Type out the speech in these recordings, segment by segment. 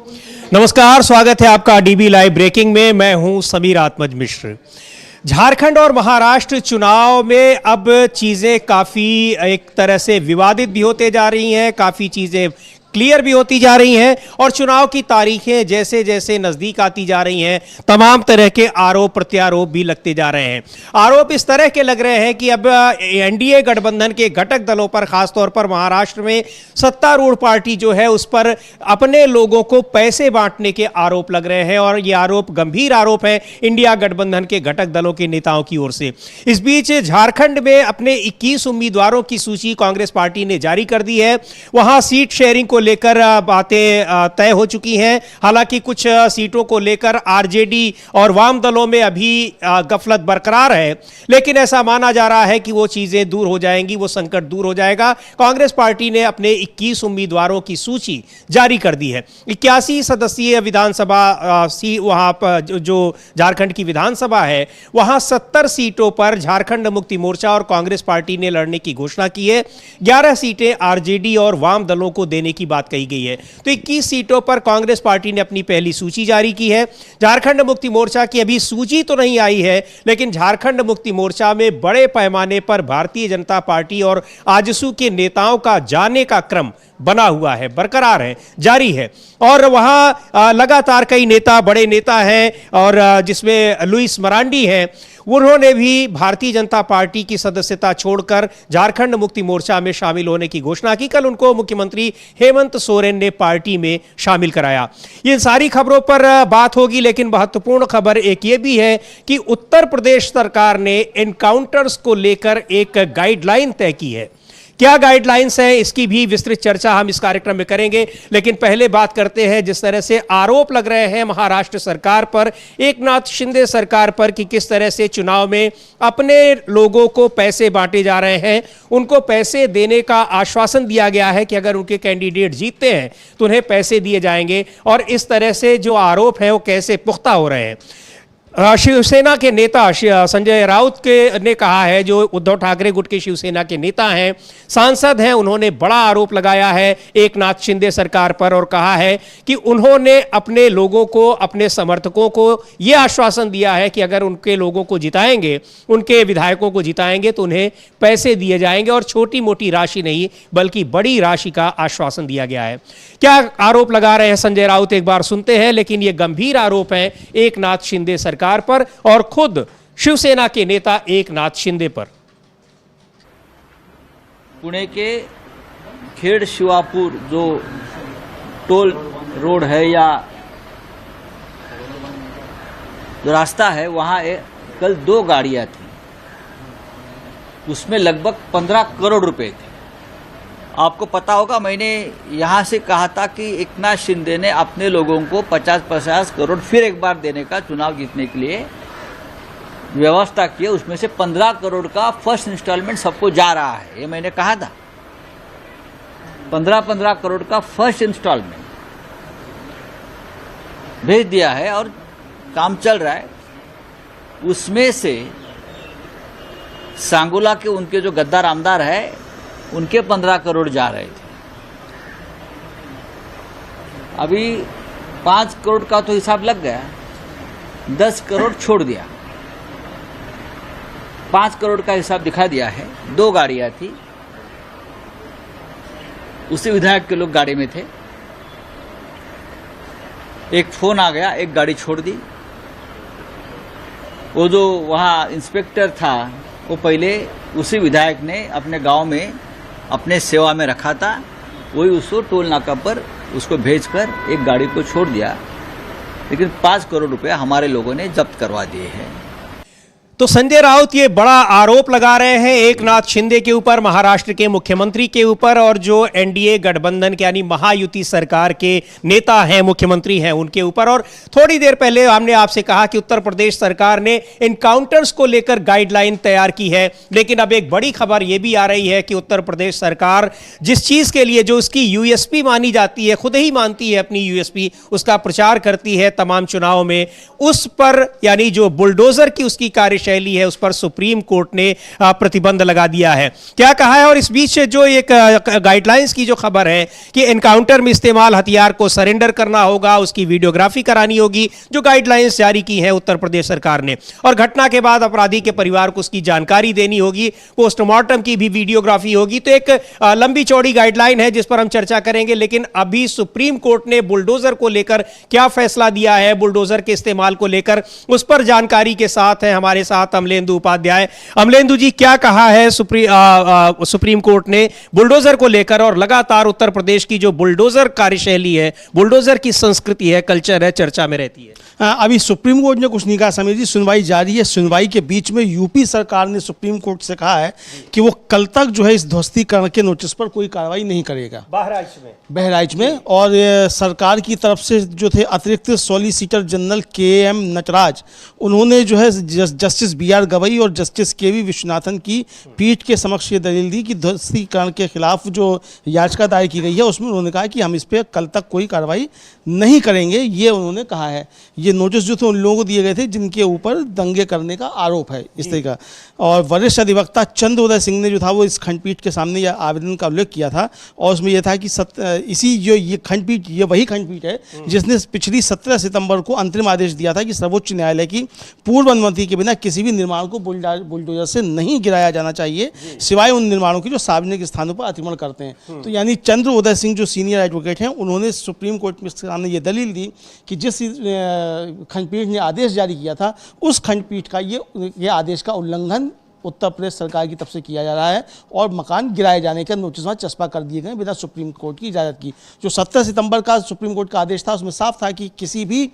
नमस्कार, स्वागत है आपका डीबी लाइव ब्रेकिंग में। मैं हूं समीर आत्मज मिश्र। झारखंड और महाराष्ट्र चुनाव में अब चीज़ें काफ़ी एक तरह से विवादित भी होते जा रही हैं, काफ़ी चीज़ें क्लियर भी होती जा रही हैं और चुनाव की तारीखें जैसे जैसे नज़दीक आती जा रही हैं तमाम तरह के आरोप प्रत्यारोप भी लगते जा रहे हैं। आरोप इस तरह के लग रहे हैं कि अब एनडीए गठबंधन के घटक दलों पर, खासतौर पर महाराष्ट्र में सत्तारूढ़ पार्टी जो है उस पर अपने लोगों को पैसे बांटने के आरोप लग रहे हैं और ये आरोप गंभीर आरोप है इंडिया गठबंधन के घटक दलों के नेताओं की ओर से। इस बीच झारखंड में अपने 21 उम्मीदवारों की सूची कांग्रेस पार्टी ने जारी कर दी है। वहां सीट शेयरिंग को लेकर बातें तय हो चुकी हैं। हालांकि कुछ सीटों को लेकर आरजेडी और वाम दलों में अभी गफलत बरकरार है, लेकिन ऐसा माना जा रहा है कि वो चीजें दूर हो जाएंगी, वो संकट दूर हो जाएगा। कांग्रेस पार्टी ने अपने 21 उम्मीदवारों की सूची जारी कर दी है। 81 सदस्यीय विधानसभा वहां पर जो झारखंड की विधानसभा है वहां 70 सीटों पर झारखंड मुक्ति मोर्चा और कांग्रेस पार्टी ने लड़ने की घोषणा की है। 11 सीटें आरजेडी और वाम दलों को देने की बात कही गई है। तो 21 सीटों पर कांग्रेस पार्टी ने अपनी पहली सूची जारी की है। झारखंड मुक्ति मोर्चा की अभी सूची तो नहीं आई है, लेकिन झारखंड मुक्ति मोर्चा में बड़े पैमाने पर भारतीय जनता पार्टी और आजसू के नेताओं का जाने का क्रम बना हुआ है, बरकरार है, जारी है। और वहां लगातार कई नेता, बड़े नेता हैं और जिसमें लुइस मरांडी हैं, उन्होंने भी भारतीय जनता पार्टी की सदस्यता छोड़कर झारखंड मुक्ति मोर्चा में शामिल होने की घोषणा की। कल उनको मुख्यमंत्री हेमंत सोरेन ने पार्टी में शामिल कराया। ये सारी खबरों पर बात होगी, लेकिन महत्वपूर्ण खबर एक ये भी है कि उत्तर प्रदेश सरकार ने एनकाउंटर्स को लेकर एक गाइडलाइन तय की है। क्या गाइडलाइंस है, इसकी भी विस्तृत चर्चा हम इस कार्यक्रम में करेंगे। लेकिन पहले बात करते हैं जिस तरह से आरोप लग रहे हैं महाराष्ट्र सरकार पर, एकनाथ शिंदे सरकार पर, कि किस तरह से चुनाव में अपने लोगों को पैसे बांटे जा रहे हैं। उनको पैसे देने का आश्वासन दिया गया है कि अगर उनके कैंडिडेट जीतते हैं तो उन्हें पैसे दिए जाएंगे। और इस तरह से जो आरोप है वो कैसे पुख्ता हो रहे हैं। शिवसेना के नेता संजय राउत ने कहा है, जो उद्धव ठाकरे गुट के शिवसेना के नेता हैं, सांसद हैं, उन्होंने बड़ा आरोप लगाया है एकनाथ शिंदे सरकार पर और कहा है कि उन्होंने अपने लोगों को, अपने समर्थकों को यह आश्वासन दिया है कि अगर उनके लोगों को जिताएंगे, उनके विधायकों को जिताएंगे तो उन्हें पैसे दिए जाएंगे और छोटी मोटी राशि नहीं बल्कि बड़ी राशि का आश्वासन दिया गया है। क्या आरोप लगा रहे हैं संजय राउत, एक बार सुनते हैं। लेकिन ये गंभीर आरोप है एकनाथ शिंदे सरकार पर और खुद शिवसेना के नेता एकनाथ शिंदे पर। पुणे के खेड़ शिवापुर जो टोल रोड है या जो रास्ता है, वहां कल 2 गाड़ियां थी, उसमें लगभग 15 करोड़ रुपए थे। आपको पता होगा, मैंने यहाँ से कहा था कि एकनाथ शिंदे ने अपने लोगों को 50-50 करोड़ फिर एक बार देने का, चुनाव जीतने के लिए व्यवस्था की है। उसमें से 15 करोड़ का फर्स्ट इंस्टॉलमेंट सबको जा रहा है, ये मैंने कहा था। 15-15 करोड़ का फर्स्ट इंस्टॉलमेंट भेज दिया है और काम चल रहा है। उसमें से सांगोला के उनके जो गद्दार आमदार है उनके 15 करोड़ जा रहे थे। अभी 5 करोड़ का तो हिसाब लग गया, 10 करोड़ छोड़ दिया, 5 करोड़ का हिसाब दिखा दिया है। 2 गाड़ियां थी, उसी विधायक के लोग गाड़ी में थे। एक फोन आ गया, एक गाड़ी छोड़ दी। वो जो वहाँ इंस्पेक्टर था वो पहले उसी विधायक ने अपने गांव में अपने सेवा में रखा था, वही उसको टोल नाका पर उसको भेजकर एक गाड़ी को छोड़ दिया। लेकिन 5 करोड़ रुपए हमारे लोगों ने जब्त करवा दिए हैं। तो संजय राउत ये बड़ा आरोप लगा रहे हैं एकनाथ शिंदे के ऊपर, महाराष्ट्र के मुख्यमंत्री के ऊपर, और जो एनडीए गठबंधन के यानी महायुति सरकार के नेता हैं, मुख्यमंत्री हैं, उनके ऊपर। और थोड़ी देर पहले हमने आपसे कहा कि उत्तर प्रदेश सरकार ने एनकाउंटर्स को लेकर गाइडलाइन तैयार की है। लेकिन अब एक बड़ी खबर यह भी आ रही है कि उत्तर प्रदेश सरकार जिस चीज के लिए, जो उसकी यूएसपी मानी जाती है, खुद ही मानती है अपनी यूएसपी, उसका प्रचार करती है तमाम चुनाव में, उस पर यानी जो बुलडोजर की उसकी कार्य कार्यशैली है उस पर सुप्रीम कोर्ट ने प्रतिबंध लगा दिया है। क्या कहा है? और इस बीच जो एक गाइडलाइंस की जो खबर है कि एनकाउंटर में इस्तेमाल हथियार को सरेंडर करना होगा, उसकी वीडियोग्राफी करानी होगी, जो गाइडलाइंस जारी की है उत्तर प्रदेश सरकार ने, और घटना के बाद अपराधी के परिवार को उसकी जानकारी देनी होगी, पोस्टमार्टम की भी वीडियोग्राफी होगी। तो एक लंबी चौड़ी गाइडलाइन है जिस पर हम चर्चा करेंगे। लेकिन अभी सुप्रीम कोर्ट ने बुलडोजर को लेकर क्या फैसला दिया है, बुलडोजर के इस्तेमाल को लेकर, उस पर जानकारी के साथ है हमारे साथ अमलेंदु उपाध्याय। अमलेंदु जी, क्या कहा है सुप्रीम कोर्ट ने बुलडोजर को लेकर, और लगातार उत्तर प्रदेश की जो बुलडोजर कार्यशैली है, बुलडोजर की संस्कृति है, कल्चर है, चर्चा में रहती है? अभी सुप्रीम कोर्ट ने कुछ नहीं कहा समीर जी, सुनवाई जारी है। सुनवाई के बीच में यूपी सरकार ने सुप्रीम कोर्ट से कहा है कि वो कल तक जो है इस ध्वस्तीकरण के नोटिस पर कोई कार्रवाई नहीं करेगा बहराइच में। और सरकार की तरफ से जो थे अतिरिक्त सॉलिसिटर जनरल KM नटराज, उन्होंने जो है जस्टिस BR गवई और जस्टिस KV विश्वनाथन की पीठ के समक्ष ये दलील दी कि ध्वस्तीकरण के खिलाफ जो याचिका दायर की गई है उसमें उन्होंने कहा कि हम इस पर कल तक कोई कार्रवाई नहीं करेंगे, ये उन्होंने कहा है। ये नोटिस जो थे उन लोगों को दिए गए थे जिनके ऊपर दंगे करने का आरोप है, इस तरह का। और वरिष्ठ अधिवक्ता चंद्रोदय सिंह ने जो था वो इस खंडपीठ के सामने यह आवेदन का उल्लेख किया था, और उसमें यह था कि इसी जो ये खंडपीठ, ये वही खंडपीठ है जिसने पिछली 17 सितंबर को अंतरिम आदेश दिया था कि सर्वोच्च न्यायालय की पूर्व अनुमति के बिना किसी भी निर्माण को बुलडोजर से नहीं गिराया जाना चाहिए, सिवाय उन निर्माणों की जो सार्वजनिक स्थानों पर अतिक्रमण करते हैं। तो यानी चंद्रोदय सिंह जो सीनियर एडवोकेट हैं, उन्होंने सुप्रीम कोर्ट में सामने ये दलील दी कि जिस खंडपीठ ने आदेश जारी किया था उस खंडपीठ का ये आदेश का उल्लंघन उत्तर प्रदेश सरकार की तरफ से किया जा रहा है, और मकान गिराए जाने का नोटिस वहाँ चस्पा कर दिए गए बिना सुप्रीम कोर्ट की इजाज़त की। जो 17 सितंबर का सुप्रीम कोर्ट का आदेश था उसमें साफ था कि किसी भी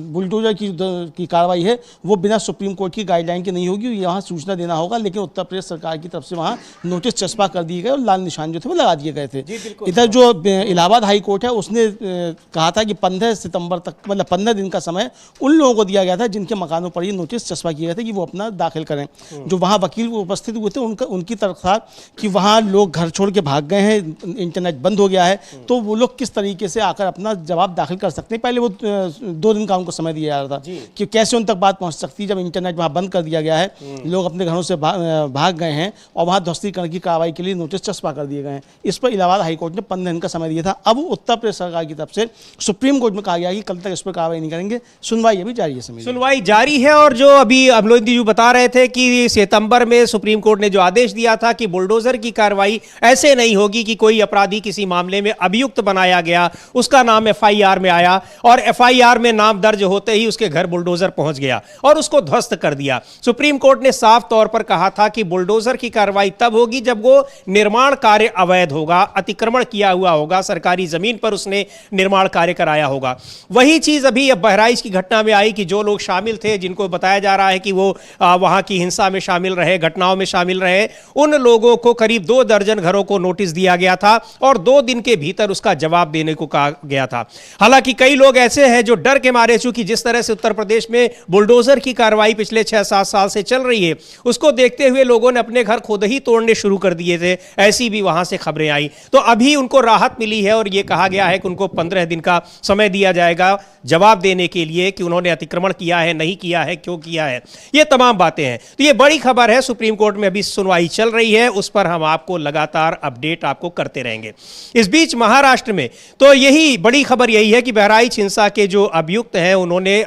बुलडोजर की कार्रवाई है वो बिना सुप्रीम कोर्ट की गाइडलाइन के नहीं होगी, यहाँ सूचना देना होगा। लेकिन उत्तर प्रदेश सरकार की तरफ से वहाँ नोटिस चस्पा कर दिए गए और लाल निशान जो थे वो लगा दिए गए थे। इधर जो इलाहाबाद हाई कोर्ट है उसने कहा था कि 15 सितंबर तक, मतलब 15 दिन का समय उन लोगों को दिया गया था जिनके मकानों पर ये नोटिस चस्पा किए गए थे कि वो अपना दाखिल करें। जो वहां वकील उपस्थित हुए थे उनकी तरफ था कि वहां लोग घर छोड़ के भाग गए हैं, इंटरनेट बंद हो गया है, तो वो लोग किस तरीके से आकर अपना जवाब दाखिल कर सकते हैं। पहले वो 2 दिन का उनको समय दिया जा रहा था कि कैसे उन तक बात पहुंच सकती है जब इंटरनेट वहां बंद कर दिया गया है, लोग अपने घरों से भाग गए हैं और वहां ध्वस्तीकरण की कार्रवाई के लिए नोटिस चस्पा कर दिए गए हैं। इस पर इलाहाबाद हाईकोर्ट ने 15 दिन का समय दिया था। अब उत्तर प्रदेश सरकार की तरफ से सुप्रीम कोर्ट में कहा गया कि कल तक इस पर कार्रवाई नहीं करेंगे। सुनवाई अभी जारी है, सुनवाई जारी है। और जो अभी अमलेंदु जी बता रहे थे कि सितंबर में सुप्रीम कोर्ट ने जो आदेश दिया था कि बुलडोजर की कार्रवाई ऐसे नहीं होगी कि कोई अपराधी किसी मामले में अभियुक्त बनाया गया, उसका नाम FIR में आया और FIR में नाम दर्ज होते ही उसके घर बुलडोजर पहुंच गया और उसको ध्वस्त कर दिया। सुप्रीम कोर्ट ने साफ तौर पर कहा था कि बुलडोजर की कार्रवाई तब होगी जब वो निर्माण कार्य अवैध होगा, अतिक्रमण किया हुआ होगा, सरकारी जमीन पर उसने निर्माण कार्य कराया होगा। वही चीज अभी बहराइच की घटना में आई कि जो लोग शामिल थे, जिनको बताया जा रहा है कि वो वहां की हिंसा में शामिल रहे, घटनाओं में शामिल रहे, उन लोगों को करीब 2 दर्जन घरों को नोटिस दिया गया था और 2 दिन के भीतर उसका जवाब देने को कहा गया था। हालांकि कई लोग ऐसे हैं जो डर के मारे, चूंकि जिस तरह से उत्तर प्रदेश में बुलडोजर की कार्रवाई पिछले 6-7 साल से चल रही है, उसको देखते हुए लोगों ने अपने घर खुद ही तोड़ने शुरू कर दिए थे। ऐसी भी वहां से खबरें आई। तो अभी उनको राहत मिली है और यह कहा गया है कि उनको 15 दिन का समय दिया जाएगा जवाब देने के लिए कि उन्होंने अतिक्रमण किया है, नहीं किया है, क्यों किया है, ये तमाम बातें हैं। तो ये बड़ी खबर है। सुप्रीम कोर्ट में अभी सुनवाई चल रही है, उस पर हम आपको लगातार अपडेट आपको करते रहेंगे। इस बीच महाराष्ट्र में तो यही बड़ी खबर यही है कि बहराइच हिंसा के जो अभियुक्त हैं उन्होंने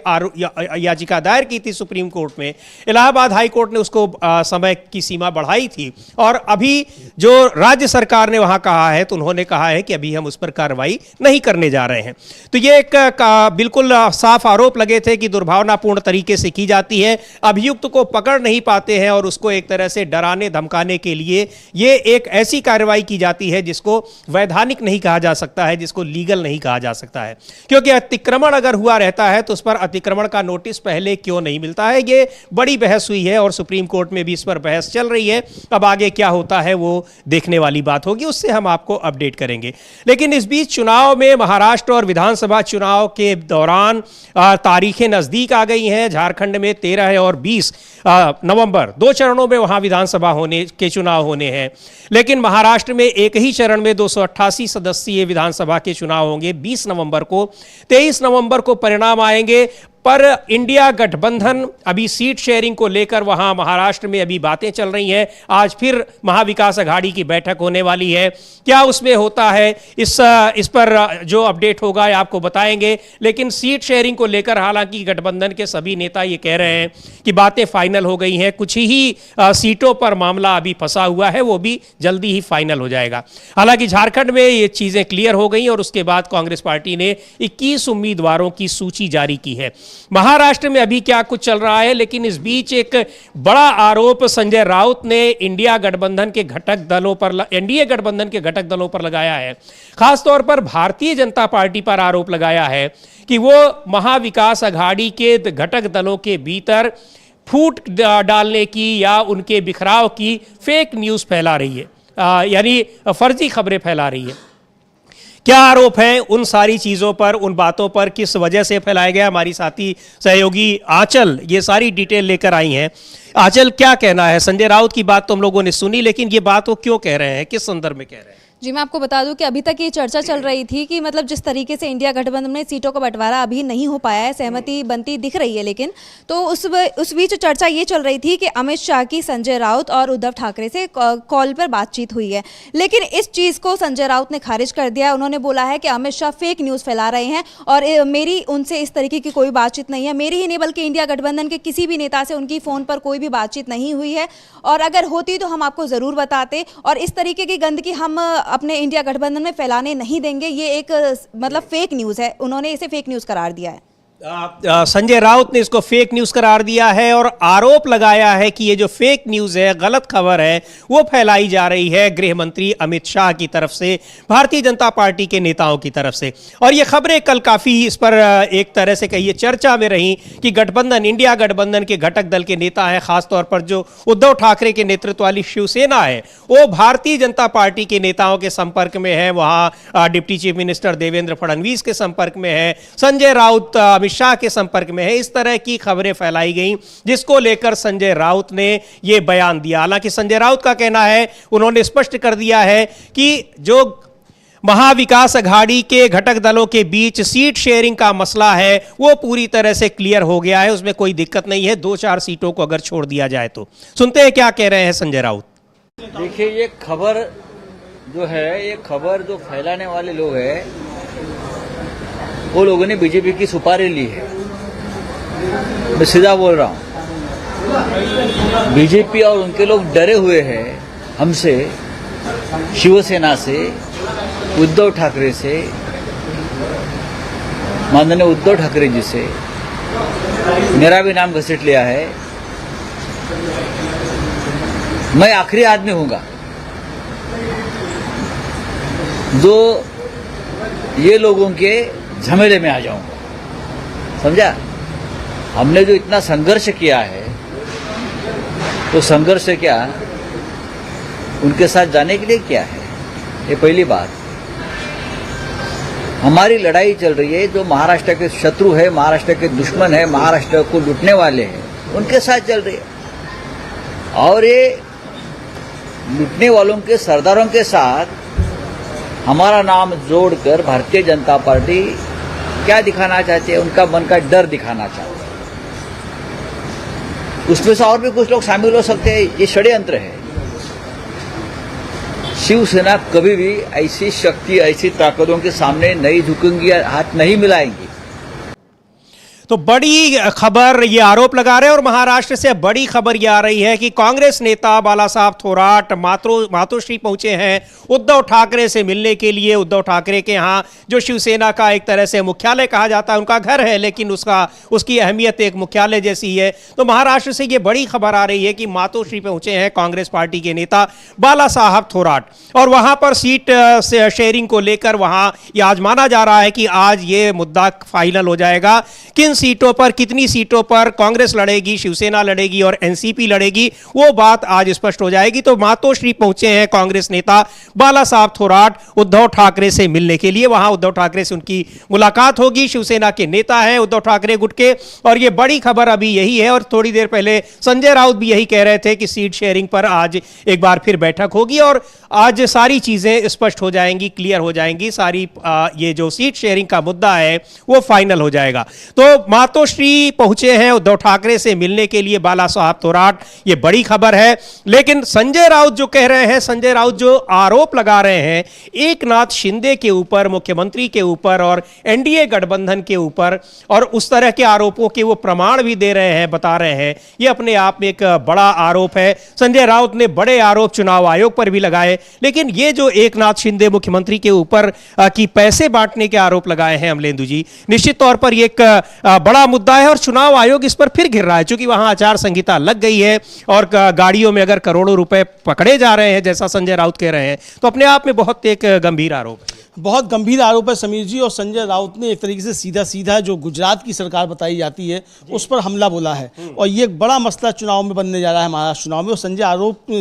याचिका दायर की थी सुप्रीम कोर्ट में। इलाहाबाद हाई कोर्ट ने उसको समय की सीमा बढ़ाई थी और अभी जो राज्य सरकार ने वहां कहा है तो उन्होंने कहा है कि अभी हम उस पर कार्रवाई नहीं करने जा रहे हैं। तो ये एक बिल्कुल साफ आरोप लगे थे कि दुर्भावनापूर्ण तरीके से की जाती है, अभियुक्त को पकड़ नहीं पाते हैं और उसको एक तरह से डराने धमकाने के लिए ये एक ऐसी कार्रवाई की जाती है जिसको वैधानिक नहीं कहा जा सकता है, जिसको लीगल नहीं कहा जा सकता है। क्योंकि अतिक्रमण अगर हुआ रहता है तो उस पर अतिक्रमण का नोटिस पहले क्यों नहीं मिलता है, ये बड़ी बहस हुई है और सुप्रीम कोर्ट में भी इस पर बहस चल रही है। अब आगे क्या होता है वो देखने वाली बात होगी, उससे हम आपको अपडेट करेंगे। लेकिन इस बीच चुनाव में महाराष्ट्र और विधानसभा चुनाव के दौरान तारीखें नजदीक आ गई हैं। झारखंड में 13 और 20 नवंबर 2 चरणों में वहां विधानसभा होने के चुनाव होने हैं। लेकिन महाराष्ट्र में एक ही चरण में 288 सदस्यीय विधानसभा के चुनाव होंगे 20 नवंबर को। 23 नवंबर को परिणाम आएंगे। पर इंडिया गठबंधन अभी सीट शेयरिंग को लेकर वहां महाराष्ट्र में अभी बातें चल रही हैं। आज फिर महाविकास अघाड़ी की बैठक होने वाली है, क्या उसमें होता है इस पर जो अपडेट होगा आपको बताएंगे। लेकिन सीट शेयरिंग को लेकर हालांकि गठबंधन के सभी नेता ये कह रहे हैं कि बातें फाइनल हो गई हैं, कुछ ही सीटों पर मामला अभी फंसा हुआ है, वो भी जल्दी ही फाइनल हो जाएगा। हालांकि झारखंड में ये चीजें क्लियर हो गई और उसके बाद कांग्रेस पार्टी ने 21 उम्मीदवारों की सूची जारी की है। महाराष्ट्र में अभी क्या कुछ चल रहा है, लेकिन इस बीच एक बड़ा आरोप संजय राउत ने इंडिया गठबंधन के घटक दलों पर, एनडीए गठबंधन के घटक दलों पर लगाया है। खासतौर पर भारतीय जनता पार्टी पर आरोप लगाया है कि वो महाविकास अघाड़ी के घटक दलों के भीतर फूट डालने की या उनके बिखराव की फेक न्यूज़ फैला रही है, यानी फर्जी खबरें फैला रही है। क्या आरोप हैं उन सारी चीज़ों पर, उन बातों पर, किस वजह से फैलाया गया, हमारी साथी सहयोगी आंचल ये सारी डिटेल लेकर आई हैं। आंचल, क्या कहना है? संजय राउत की बात तो हम लोगों ने सुनी, लेकिन ये बात वो क्यों कह रहे हैं, किस संदर्भ में कह रहे हैं? जी, मैं आपको बता दूं कि अभी तक ये चर्चा चल रही थी कि मतलब जिस तरीके से इंडिया गठबंधन में सीटों का बंटवारा अभी नहीं हो पाया है, सहमति बनती दिख रही है, लेकिन तो उस बीच चर्चा ये चल रही थी कि अमित शाह की संजय राउत और उद्धव ठाकरे से कॉल पर बातचीत हुई है। लेकिन इस चीज़ को संजय राउत ने खारिज कर दिया। उन्होंने बोला है कि अमित शाह फेक न्यूज़ फैला रहे हैं और मेरी उनसे इस तरीके की कोई बातचीत नहीं है। मेरी ही नहीं बल्कि इंडिया गठबंधन के किसी भी नेता से उनकी फ़ोन पर कोई भी बातचीत नहीं हुई है, और अगर होती तो हम आपको ज़रूर बताते, और इस तरीके की गंदगी हम अपने इंडिया गठबंधन में फैलाने नहीं देंगे। ये एक मतलब फेक न्यूज़ है, उन्होंने इसे फेक न्यूज़ करार दिया है। संजय राउत ने इसको फेक न्यूज़ करार दिया है और आरोप लगाया है कि ये जो फेक न्यूज़ है, गलत खबर है, वो फैलाई जा रही है गृह मंत्री अमित शाह की तरफ से, भारतीय जनता पार्टी के नेताओं की तरफ से। और ये खबरें कल काफ़ी इस पर एक तरह से कहिए चर्चा में रही कि गठबंधन, इंडिया गठबंधन के घटक दल के नेता हैं, खासतौर पर जो उद्धव ठाकरे के नेतृत्व वाली शिवसेना है, वो भारतीय जनता पार्टी के नेताओं के संपर्क में है। वहाँ deputy chief minister Devendra Fadnavis के संपर्क में है, संजय राउत अमित शाह के संपर्क में है। इस तरह की खबरें फैलाई गई, जिसको लेकर संजय राउत ने यह बयान दिया। हालांकि संजय राउत का कहना है, उन्होंने स्पष्ट कर दिया है कि जो महाविकास अघाड़ी के घटक दलों के बीच सीट शेयरिंग का मसला है, वो पूरी तरह से क्लियर हो गया है, उसमें कोई दिक्कत नहीं है, 2-4 सीटों को अगर छोड़ दिया जाए तो। सुनते हैं क्या कह रहे हैं संजय राउत। देखिए, ये खबर जो है, ये खबर जो फैलाने वाले लोग हैं, वो लोगों ने बीजेपी की सुपारी ली है। मैं सीधा बोल रहा हूं, बीजेपी और उनके लोग डरे हुए हैं हमसे, शिवसेना से, उद्धव ठाकरे से, माननीय उद्धव ठाकरे जी से। मेरा भी नाम घसीट लिया है। मैं आखिरी आदमी हूंगा जो ये लोगों के झमेले में आ जाऊंगा, समझा? हमने जो इतना संघर्ष किया है, तो संघर्ष से क्या उनके साथ जाने के लिए क्या है? ये पहली बात। हमारी लड़ाई चल रही है, जो महाराष्ट्र के शत्रु है, महाराष्ट्र के दुश्मन है, महाराष्ट्र को लूटने वाले हैं, उनके साथ चल रही है। और ये लूटने वालों के सरदारों के साथ हमारा नाम जोड़कर भारतीय जनता पार्टी क्या दिखाना चाहती है? उनका मन का डर दिखाना चाहती है। उसमें से और भी कुछ लोग शामिल हो सकते हैं। ये षड्यंत्र है। शिवसेना कभी भी ऐसी शक्ति, ऐसी ताकतों के सामने नहीं झुकेंगी, हाथ नहीं मिलाएंगी। तो बड़ी खबर, ये आरोप लगा रहे हैं। और महाराष्ट्र से बड़ी खबर ये आ रही है कि कांग्रेस नेता बाला साहब थोराट मातोश्री पहुंचे हैं उद्धव ठाकरे से मिलने के लिए। उद्धव ठाकरे के यहाँ जो शिवसेना का एक तरह से मुख्यालय कहा जाता है, उनका घर है, लेकिन उसकी अहमियत एक मुख्यालय जैसी है। तो महाराष्ट्र से ये बड़ी खबर आ रही है कि मातोश्री पहुंचे हैं कांग्रेस पार्टी के नेता बाला साहब थोराट, और वहां पर सीट शेयरिंग को लेकर वहां ये आज माना जा रहा है कि आज ये मुद्दा फाइनल हो जाएगा। किन सीटों पर, कितनी सीटों पर कांग्रेस लड़ेगी, शिवसेना लड़ेगी और एनसीपी लड़ेगी, वो बात आज स्पष्ट हो जाएगी। तो मातोश्री पहुंचे हैं कांग्रेस नेता बाला साहब थोराट उद्धव ठाकरे से मिलने के लिए। वहां उद्धव ठाकरे से उनकी मुलाकात होगी। शिवसेना के नेता हैं उद्धव ठाकरे गुट के, और ये बड़ी खबर अभी यही है। और थोड़ी देर पहले संजय राउत भी यही कह रहे थे कि सीट शेयरिंग पर आज एक बार फिर बैठक होगी और आज सारी चीजें स्पष्ट हो जाएंगी, क्लियर हो जाएंगी सारी। ये जो सीट शेयरिंग का मुद्दा है वो फाइनल हो जाएगा। तो मातोश्री पहुंचे हैं उद्धव ठाकरे से मिलने के लिए, बाला साहब थोराट, ये बड़ी खबर है। लेकिन संजय राउत जो कह रहे हैं, संजय राउत जो आरोप लगा रहे हैं एकनाथ शिंदे के ऊपर, मुख्यमंत्री के ऊपर और एनडीए गठबंधन के ऊपर, और उस तरह के आरोपों के वो प्रमाण भी दे रहे हैं, बता रहे हैं, ये अपने आप में एक बड़ा आरोप है। संजय राउत ने बड़े आरोप चुनाव आयोग पर भी लगाए, लेकिन ये जो एकनाथ शिंदे मुख्यमंत्री के ऊपर की पैसे बांटने के आरोप लगाए हैं अमलेंदु जी, निश्चित तौर पर ये एक बड़ा मुद्दा है और चुनाव आयोग इस पर फिर घिर रहा है, क्योंकि वहां आचार संहिता लग गई है और गाड़ियों में अगर करोड़ों रुपए पकड़े जा रहे हैं जैसा संजय राउत कह रहे हैं, तो अपने आप में बहुत एक गंभीर आरोप है। बहुत गंभीर आरोप है समीर जी। और संजय राउत ने एक तरीके से सीधा सीधा जो गुजरात की सरकार बताई जाती है उस पर हमला बोला है, और ये एक बड़ा मसला चुनाव में बनने जा रहा है, महाराष्ट्र चुनाव में। और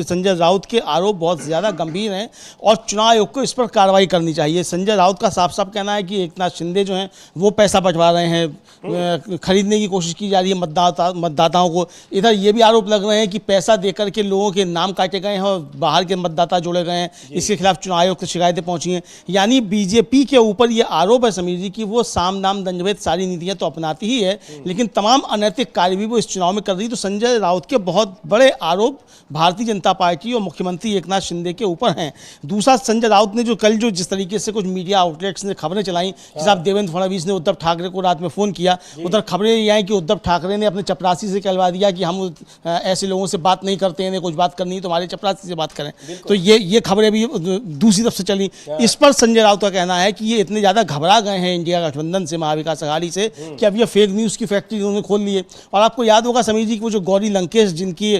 संजय राउत के आरोप बहुत ज़्यादा गंभीर हैं और चुनाव आयोग को इस पर कार्रवाई करनी चाहिए। संजय राउत का साफ साफ कहना है कि एकनाथ शिंदे जो हैं वो पैसा बंटवा रहे हैं, खरीदने की कोशिश की जा रही है मतदाताओं को। इधर ये भी आरोप लग रहे हैं कि पैसा देकर के लोगों के नाम काटे गए हैं और बाहर के मतदाता जोड़े गए हैं, इसके खिलाफ चुनाव आयोग से शिकायतें पहुंची हैं। यानी बीजेपी के ऊपर यह आरोप है समीर जी कि वो साम दाम दंडभेद सारी नीतियां तो अपनाती ही है, लेकिन तमाम अनैतिक कार्य भी वो इस चुनाव में कर रही है। तो संजय राउत के बहुत बड़े आरोप भारतीय जनता पार्टी और मुख्यमंत्री एकनाथ शिंदे के ऊपर हैं। दूसरा, संजय राउत ने कल जिस तरीके से कुछ मीडिया आउटलेट्स ने खबरें चलाई कि साहब देवेंद्र फडणवीस ने उद्धव ठाकरे को रात में फ़ोन किया, उधर खबरें ये आई कि उद्धव ठाकरे ने अपने चपरासी से कहलवा दिया कि हम ऐसे लोगों से बात नहीं करते हैं, कुछ बात करनी है तो हमारे चपरासी से बात करें। तो ये खबरें भी दूसरी तरफ से चली। इस पर संजय राउत का कहना है कि ये इतने ज़्यादा घबरा गए हैं इंडिया गठबंधन से, महाविकास अघाड़ी से, कि अब ये फेक न्यूज़ की फैक्ट्री उन्होंने खोल ली है। और आपको याद होगा समीर जी कि वो जो गौरी लंकेश जिनकी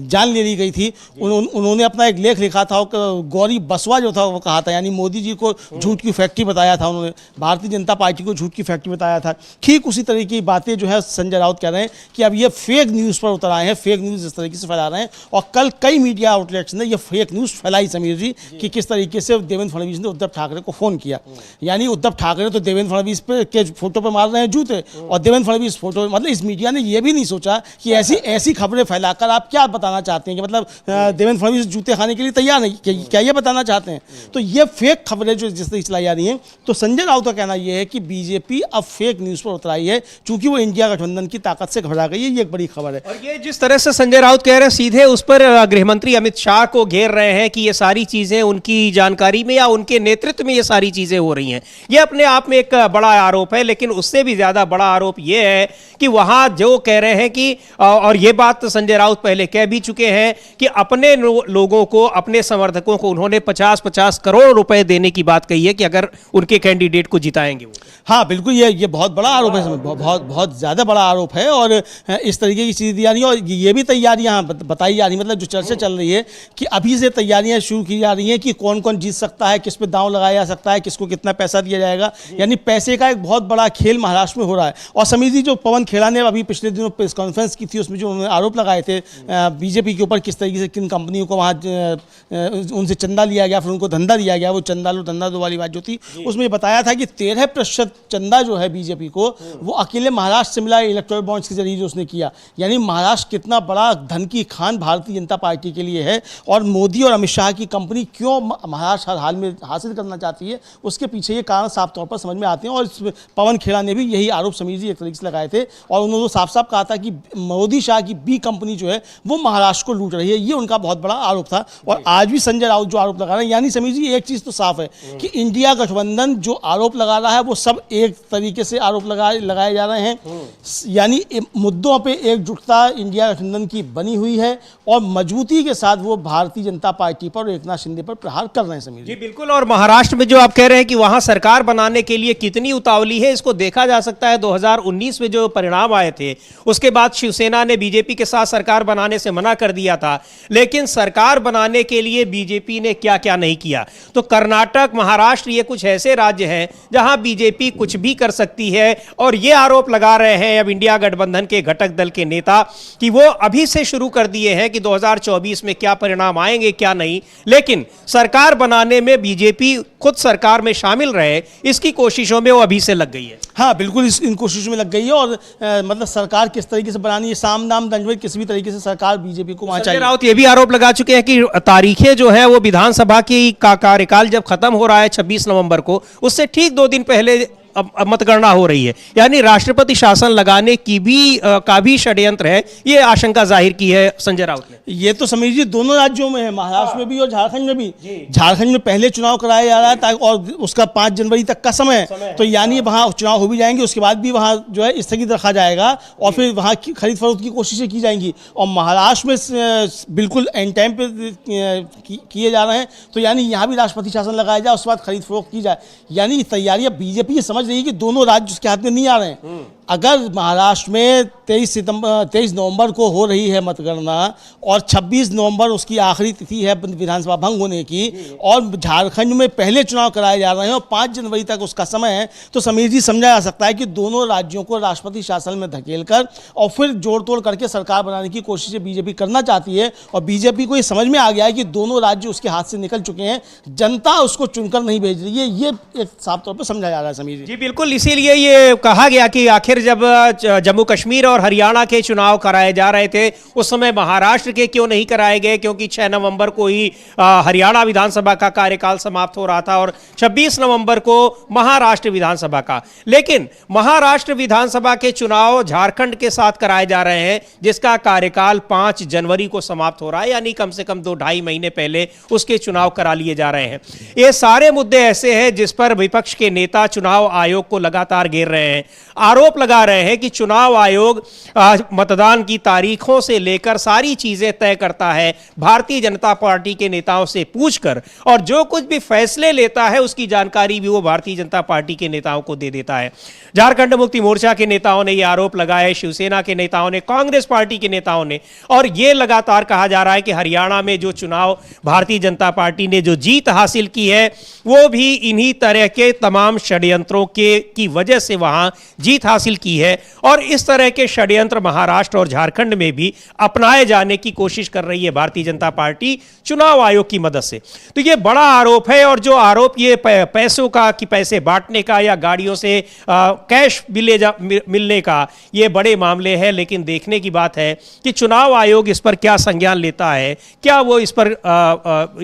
जान ले ली गई थी, उन्होंने अपना एक लेख लिखा था, गौरी बसवा जो था वो कहा था, यानी मोदी जी को झूठ की फैक्ट्री बताया था उन्होंने, भारतीय जनता पार्टी को झूठ की फैक्ट्री बताया था। ठीक उसी तरह की बातें जो है संजय राउत कह रहे हैं कि अब ये फेक न्यूज़ पर उतर आए हैं, फेक न्यूज़ इस तरीके से फैला रहे हैं। और कल कई मीडिया आउटलेट्स ने ये फेक न्यूज़ फैलाई समीर जी कि किस तरीके से देवेंद्र फडणवीस ने उद्धव ठाकरे को फ़ोन किया। यानी उद्धव ठाकरे तो देवेंद्र फडणवीस के फोटो पर मार रहे हैं जूते, और देवेंद्र फडणवीस फोटो, मतलब इस मीडिया ने ये भी नहीं सोचा कि ऐसी खबरें फैलाकर आप क्या बताना चाहते हैं, कि मतलब देवेंद्र फडणवीस जूते खाने के लिए तैयार नहीं, क्या ये बताना चाहते हैं। तो ये फेक खबरें जो जिस तरह चलाई जा रही हैं, तो संजय राउत का कहना यह है कि बीजेपी अब फेक न्यूज़ पर उतर आई है क्योंकि वो इंडिया गठबंधन की ताकत से घबरा गई है। ये एक बड़ी खबर है। और ये जिस तरह से संजय राउत कह रहे हैं, सीधे उस पर गृहमंत्री अमित शाह को घेर रहे हैं कि ये सारी चीजें उनकी जानकारी में या उनके नेतृत्व में ये सारी चीजें हो रही हैं। ये अपने आप में एक बड़ा आरोप है, लेकिन उससे भी ज्यादा बड़ा आरोप ये है कि वहां जो कह रहे हैं कि, और ये बात संजय राउत पहले कह भी चुके हैं कि अपने लोगों को, अपने समर्थकों को उन्होंने 50-50 करोड़ रुपए देने की बात कही है कि अगर उनके कैंडिडेट को जिताएंगे वो। हाँ बिल्कुल, ये बहुत बड़ा आरोप है, बहुत ज़्यादा बड़ा आरोप है। और इस तरीके की चीज़ दी जा रही है और ये भी तैयारियाँ बताई जा रही है, मतलब जो चर्चा चल रही है कि अभी से तैयारियाँ शुरू की जा रही हैं कि कौन कौन जीत सकता है, किस पे दांव लगाया जा सकता है, किसको कितना पैसा दिया जाएगा। यानी पैसे का एक बहुत बड़ा खेल महाराष्ट्र में हो रहा है। और समीर जी, जो पवन खेड़ा ने अभी पिछले दिनों प्रेस कॉन्फ्रेंस की थी, उसमें जो उन्होंने आरोप लगाए थे बीजेपी के ऊपर, किस तरीके से किन कंपनियों को वहाँ उनसे चंदा लिया गया, फिर उनको धंधा दिया गया, वो चंदा लो धंधा दो वाली बात जो थी, उसमें बताया था कि 13% चंदा जो है बीजेपी को वो अकेले महाराष्ट्र से मिला इलेक्टोरल बॉन्ड्स के जरिए जो उसने किया। यानी महाराष्ट्र कितना बड़ा धन की खान भारतीय जनता पार्टी के लिए है, और मोदी और अमित शाह की कंपनी क्यों महाराष्ट्र हर हाल में हासिल करना चाहती है, उसके पीछे ये कारण साफ तौर पर समझ में आते हैं। और पवन खेड़ा ने भी यही आरोप समीर जी एक तरीके से लगाए थे, और उन्होंने साफ साफ कहा था कि मोदी शाह की बी कंपनी जो है वो महाराष्ट्र को लूट रही है। ये उनका बहुत बड़ा आरोप था। और आज भी संजय राउत जो आरोप लगा रहे हैं, यानी समीर जी एक चीज़ तो साफ है कि इंडिया गठबंधन जो आरोप लगा रहा है वो सब एक तरीके से आरोप लगाए जा रहे हैं। यानी मुद्दों पे एकजुटता इंडिया गठबंधन की बनी हुई है और मजबूती के साथ वो भारतीय जनता पार्टी पर और एकनाथ शिंदे पर प्रहार कर रहे हैं समीर जी। बिल्कुल। और महाराष्ट्र में जो आप कह रहे हैं कि वहां सरकार बनाने के लिए कितनी उतावली है, इसको देखा जा सकता है। 2019 में जो परिणाम आए थे उसके बाद शिवसेना ने बीजेपी के साथ सरकार बनाने से मना कर दिया था, लेकिन सरकार बनाने के लिए बीजेपी ने क्या क्या नहीं किया। तो कर्नाटक, महाराष्ट्र, ये कुछ ऐसे राज्य हैं जहां बीजेपी कुछ भी कर सकती है। और ये आरोप लगा रहे हैं अब इंडिया गठबंधन के घटक दल के नेता कि वो अभी से शुरू कर दिए हैं कि 2024 में क्या परिणाम आएंगे क्या नहीं, लेकिन सरकार बनाने में बीजेपी खुद सरकार में शामिल रहे, इसकी कोशिशों में वो अभी से लग गई है। हाँ बिल्कुल, इन कोशिशों में लग गई है। और मतलब सरकार किस तरीके से बनानी है, साम दाम दंडभेद किसी भी तरीके से सरकार बीजेपी को वहां चाहिए। राउत ये भी आरोप लगा चुके हैं कि तारीखें जो है वो विधानसभा की कार्यकाल जब खत्म हो रहा है 26 नवंबर को, उससे ठीक 2 दिन पहले मतगणना हो रही है, यानी राष्ट्रपति शासन लगाने की का भी षड्यंत्र है, ये आशंका जाहिर की है संजय राउत ने। ये तो समीर जी दोनों राज्यों में है, महाराष्ट्र में भी और झारखंड में भी। झारखंड में पहले चुनाव कराया जा रहा है और उसका 5 जनवरी तक का समय है, तो यानी वहाँ चुनाव हो भी जाएंगे, उसके बाद भी वहाँ जो है स्थगित रखा जाएगा और फिर वहाँ की खरीद फरोख्त की कोशिशें की जाएंगी। और महाराष्ट्र में बिल्कुल एंड टाइम पे किए जा रहे हैं, तो यानी यहाँ भी राष्ट्रपति शासन लगाया जाए, उसके बाद खरीद फरोख्त की जाए। यानी तैयारियां बीजेपी ये समझ रही है कि दोनों राज्य उसके हाथ में नहीं आ रहे हैं। अगर महाराष्ट्र में 23 नवंबर को हो रही है मतगणना और 26 नवंबर उसकी आखिरी तिथि है विधानसभा भंग होने की, और झारखंड में पहले चुनाव कराए जा रहे हैं और 5 जनवरी तक उसका समय है, तो समीर जी समझा जा सकता है कि दोनों राज्यों को राष्ट्रपति शासन में धकेल कर और फिर जोड़ तोड़ करके सरकार बनाने की कोशिश बीजेपी करना चाहती है। और बीजेपी को ये समझ में आ गया है कि दोनों राज्य उसके हाथ से निकल चुके हैं, जनता उसको चुनकर नहीं भेज रही है। ये एक साफ तौर पर समझा जा रहा है समीर जी। जी बिल्कुल, इसीलिए ये कहा गया कि आखिर जब जम्मू कश्मीर और हरियाणा के चुनाव कराए जा रहे थे उस समय महाराष्ट्र के क्यों नहीं कराए गए, क्योंकि 6 नवंबर को ही हरियाणा विधानसभा का कार्यकाल समाप्त हो रहा था और 26 नवंबर को महाराष्ट्र विधानसभा का। लेकिन महाराष्ट्र विधानसभा के चुनाव झारखंड के साथ कराए जा रहे हैं जिसका कार्यकाल 5 जनवरी को समाप्त हो रहा है, यानी कम से कम 2-2.5 महीने पहले उसके चुनाव करा लिए जा रहे हैं। ये सारे मुद्दे ऐसे हैं जिस पर विपक्ष के नेता चुनाव आयोग को लगातार घेर रहे हैं, आरोप लगा रहे हैं कि चुनाव आयोग मतदान की तारीखों से लेकर सारी चीजें तय करता है, भारतीय जनता पार्टी के नेताओं से पूछकर, और जो कुछ भी फैसले लेता है उसकी जानकारी भी वो भारतीय जनता पार्टी के नेताओं को दे देता है। झारखंड मुक्ति मोर्चा के नेताओं ने यह आरोप लगाए, शिवसेना के नेताओं ने, कांग्रेस पार्टी के नेताओं ने, और यह लगातार कहा जा रहा है कि हरियाणा में जो चुनाव भारतीय जनता पार्टी ने जो जीत हासिल की है वो भी इन्हीं तरह के तमाम षड्यंत्रों की वजह से वहां जीत हासिल की है, और इस तरह के षड्यंत्र महाराष्ट्र और झारखंड में भी अपनाए जाने की कोशिश कर रही है भारतीय जनता पार्टी चुनाव आयोग की मदद से। तो ये बड़ा आरोप है, और जो आरोप ये पैसों का कि पैसे बांटने का या गाड़ियों से कैश मिलने का, ये बड़े मामले हैं। लेकिन देखने की बात है कि चुनाव आयोग इस पर क्या संज्ञान लेता है, क्या वो इस पर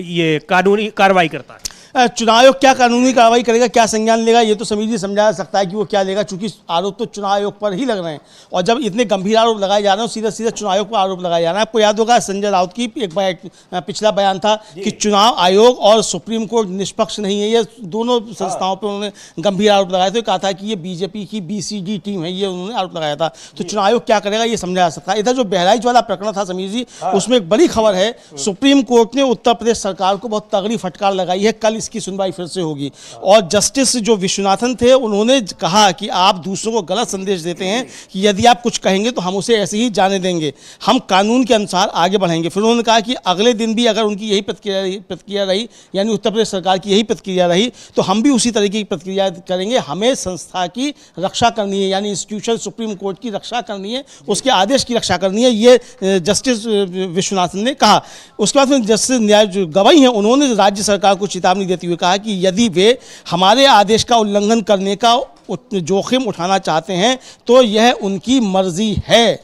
ये कानूनी कार्रवाई करता है। चुनाव आयोग क्या कानूनी कार्रवाई करेगा, क्या संज्ञान लेगा, ये तो समीर जी समझा सकता है कि वो क्या लेगा, चूंकि आरोप तो चुनाव आयोग पर ही लग रहे हैं। और जब इतने गंभीर आरोप लगाए जा रहे हैं सीधा सीधा चुनाव आयोग पर आरोप लगाया जा रहा है। आपको याद होगा संजय राउत की एक पिछला बयान था कि चुनाव आयोग और सुप्रीम कोर्ट निष्पक्ष नहीं है, ये दोनों संस्थाओं पर उन्होंने गंभीर आरोप लगाए थे। कहा था कि ये बीजेपी की BCD टीम है, ये उन्होंने आरोप लगाया था। तो चुनाव आयोग क्या करेगा ये समझा जा सकता है। इधर जो बहराइच वाला प्रकरण था समीर जी, उसमें एक बड़ी खबर है, सुप्रीम कोर्ट ने उत्तर प्रदेश सरकार को बहुत तगड़ी फटकार लगाई है। कल इसकी सुनवाई फिर से होगी, और जस्टिस जो विश्वनाथन थे उन्होंने कहा कि आप दूसरों को गलत संदेश देते हैं कि यदि आप कुछ कहेंगे तो हम उसे ऐसे ही जाने देंगे, हम कानून के अनुसार आगे बढ़ेंगे। फिर उन्होंने कहा कि अगले दिन भी अगर उनकी यही प्रतिक्रिया रही, यानी उत्तर प्रदेश सरकार की यही प्रतिक्रिया रही, तो हम भी उसी तरीके की प्रतिक्रिया करेंगे। हमें संस्था की रक्षा करनी है, यानी इंस्टीट्यूशन सुप्रीम कोर्ट की रक्षा करनी है, उसके आदेश की रक्षा करनी है, ये जस्टिस विश्वनाथन ने कहा। उसके बाद जस्टिस न्याय जो गवाही हैं उन्होंने राज्य सरकार को चेतावनी देते हुए कहा कि यदि वे हमारे आदेश का उल्लंघन करने का जोखिम उठाना चाहते हैं तो यह उनकी मर्जी है।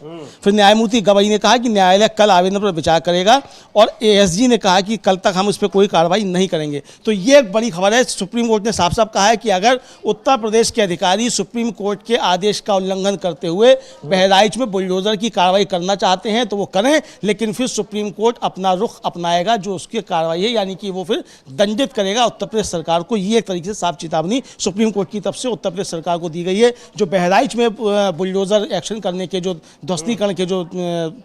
फिर न्यायमूर्ति गवाई ने कहा कि न्यायालय कल आवेदन पर विचार करेगा, और ASG ने कहा कि कल तक हम इस पर कोई कार्रवाई नहीं करेंगे। तो ये एक बड़ी खबर है। सुप्रीम कोर्ट ने साफ साफ कहा है कि अगर उत्तर प्रदेश के अधिकारी सुप्रीम कोर्ट के आदेश का उल्लंघन करते हुए बहराइच में बुलडोजर की कार्रवाई करना चाहते हैं तो वो करें, लेकिन फिर सुप्रीम कोर्ट अपना रुख अपनाएगा जो उसकी कार्रवाई है, यानी कि वो फिर दंडित करेगा उत्तर प्रदेश सरकार को। ये एक तरीके से साफ चेतावनी सुप्रीम कोर्ट की तरफ से उत्तर प्रदेश सरकार को दी गई है। जो बहराइच में बुलडोजर एक्शन करने के जो ध्वस्तीकरण के जो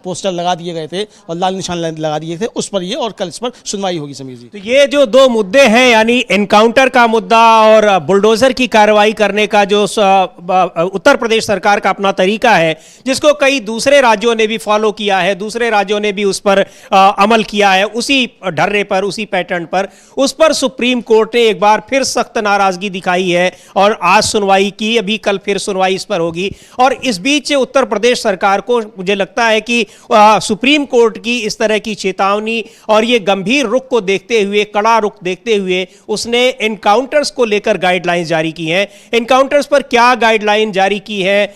पोस्टर लगा दिए गए थे और लाल निशान लगा दिए थे, उस पर ये, और कल इस पर सुनवाई होगी समीर जी। तो ये जो दो मुद्दे हैं, यानी एनकाउंटर का मुद्दा और बुलडोजर की कार्रवाई करने का जो उत्तर प्रदेश सरकार का अपना तरीका है, जिसको कई दूसरे राज्यों ने भी फॉलो किया है, दूसरे राज्यों ने भी उस पर अमल किया है, उसी ढर्रे पर, उसी पैटर्न पर, उस पर सुप्रीम कोर्ट ने एक बार फिर सख्त नाराजगी दिखाई है और आज सुनवाई की। अभी कल फिर सुनवाई इस पर होगी, और इस बीच उत्तर प्रदेश सरकार को मुझे लगता है कि सुप्रीम कोर्ट की इस तरह की चेतावनी और ये गंभीर रुख को देखते हुए, कड़ा रुख देखते हुए, उसने एनकाउंटर्स को लेकर गाइडलाइंस जारी की हैं। एनकाउंटर्स पर क्या गाइडलाइन जारी की है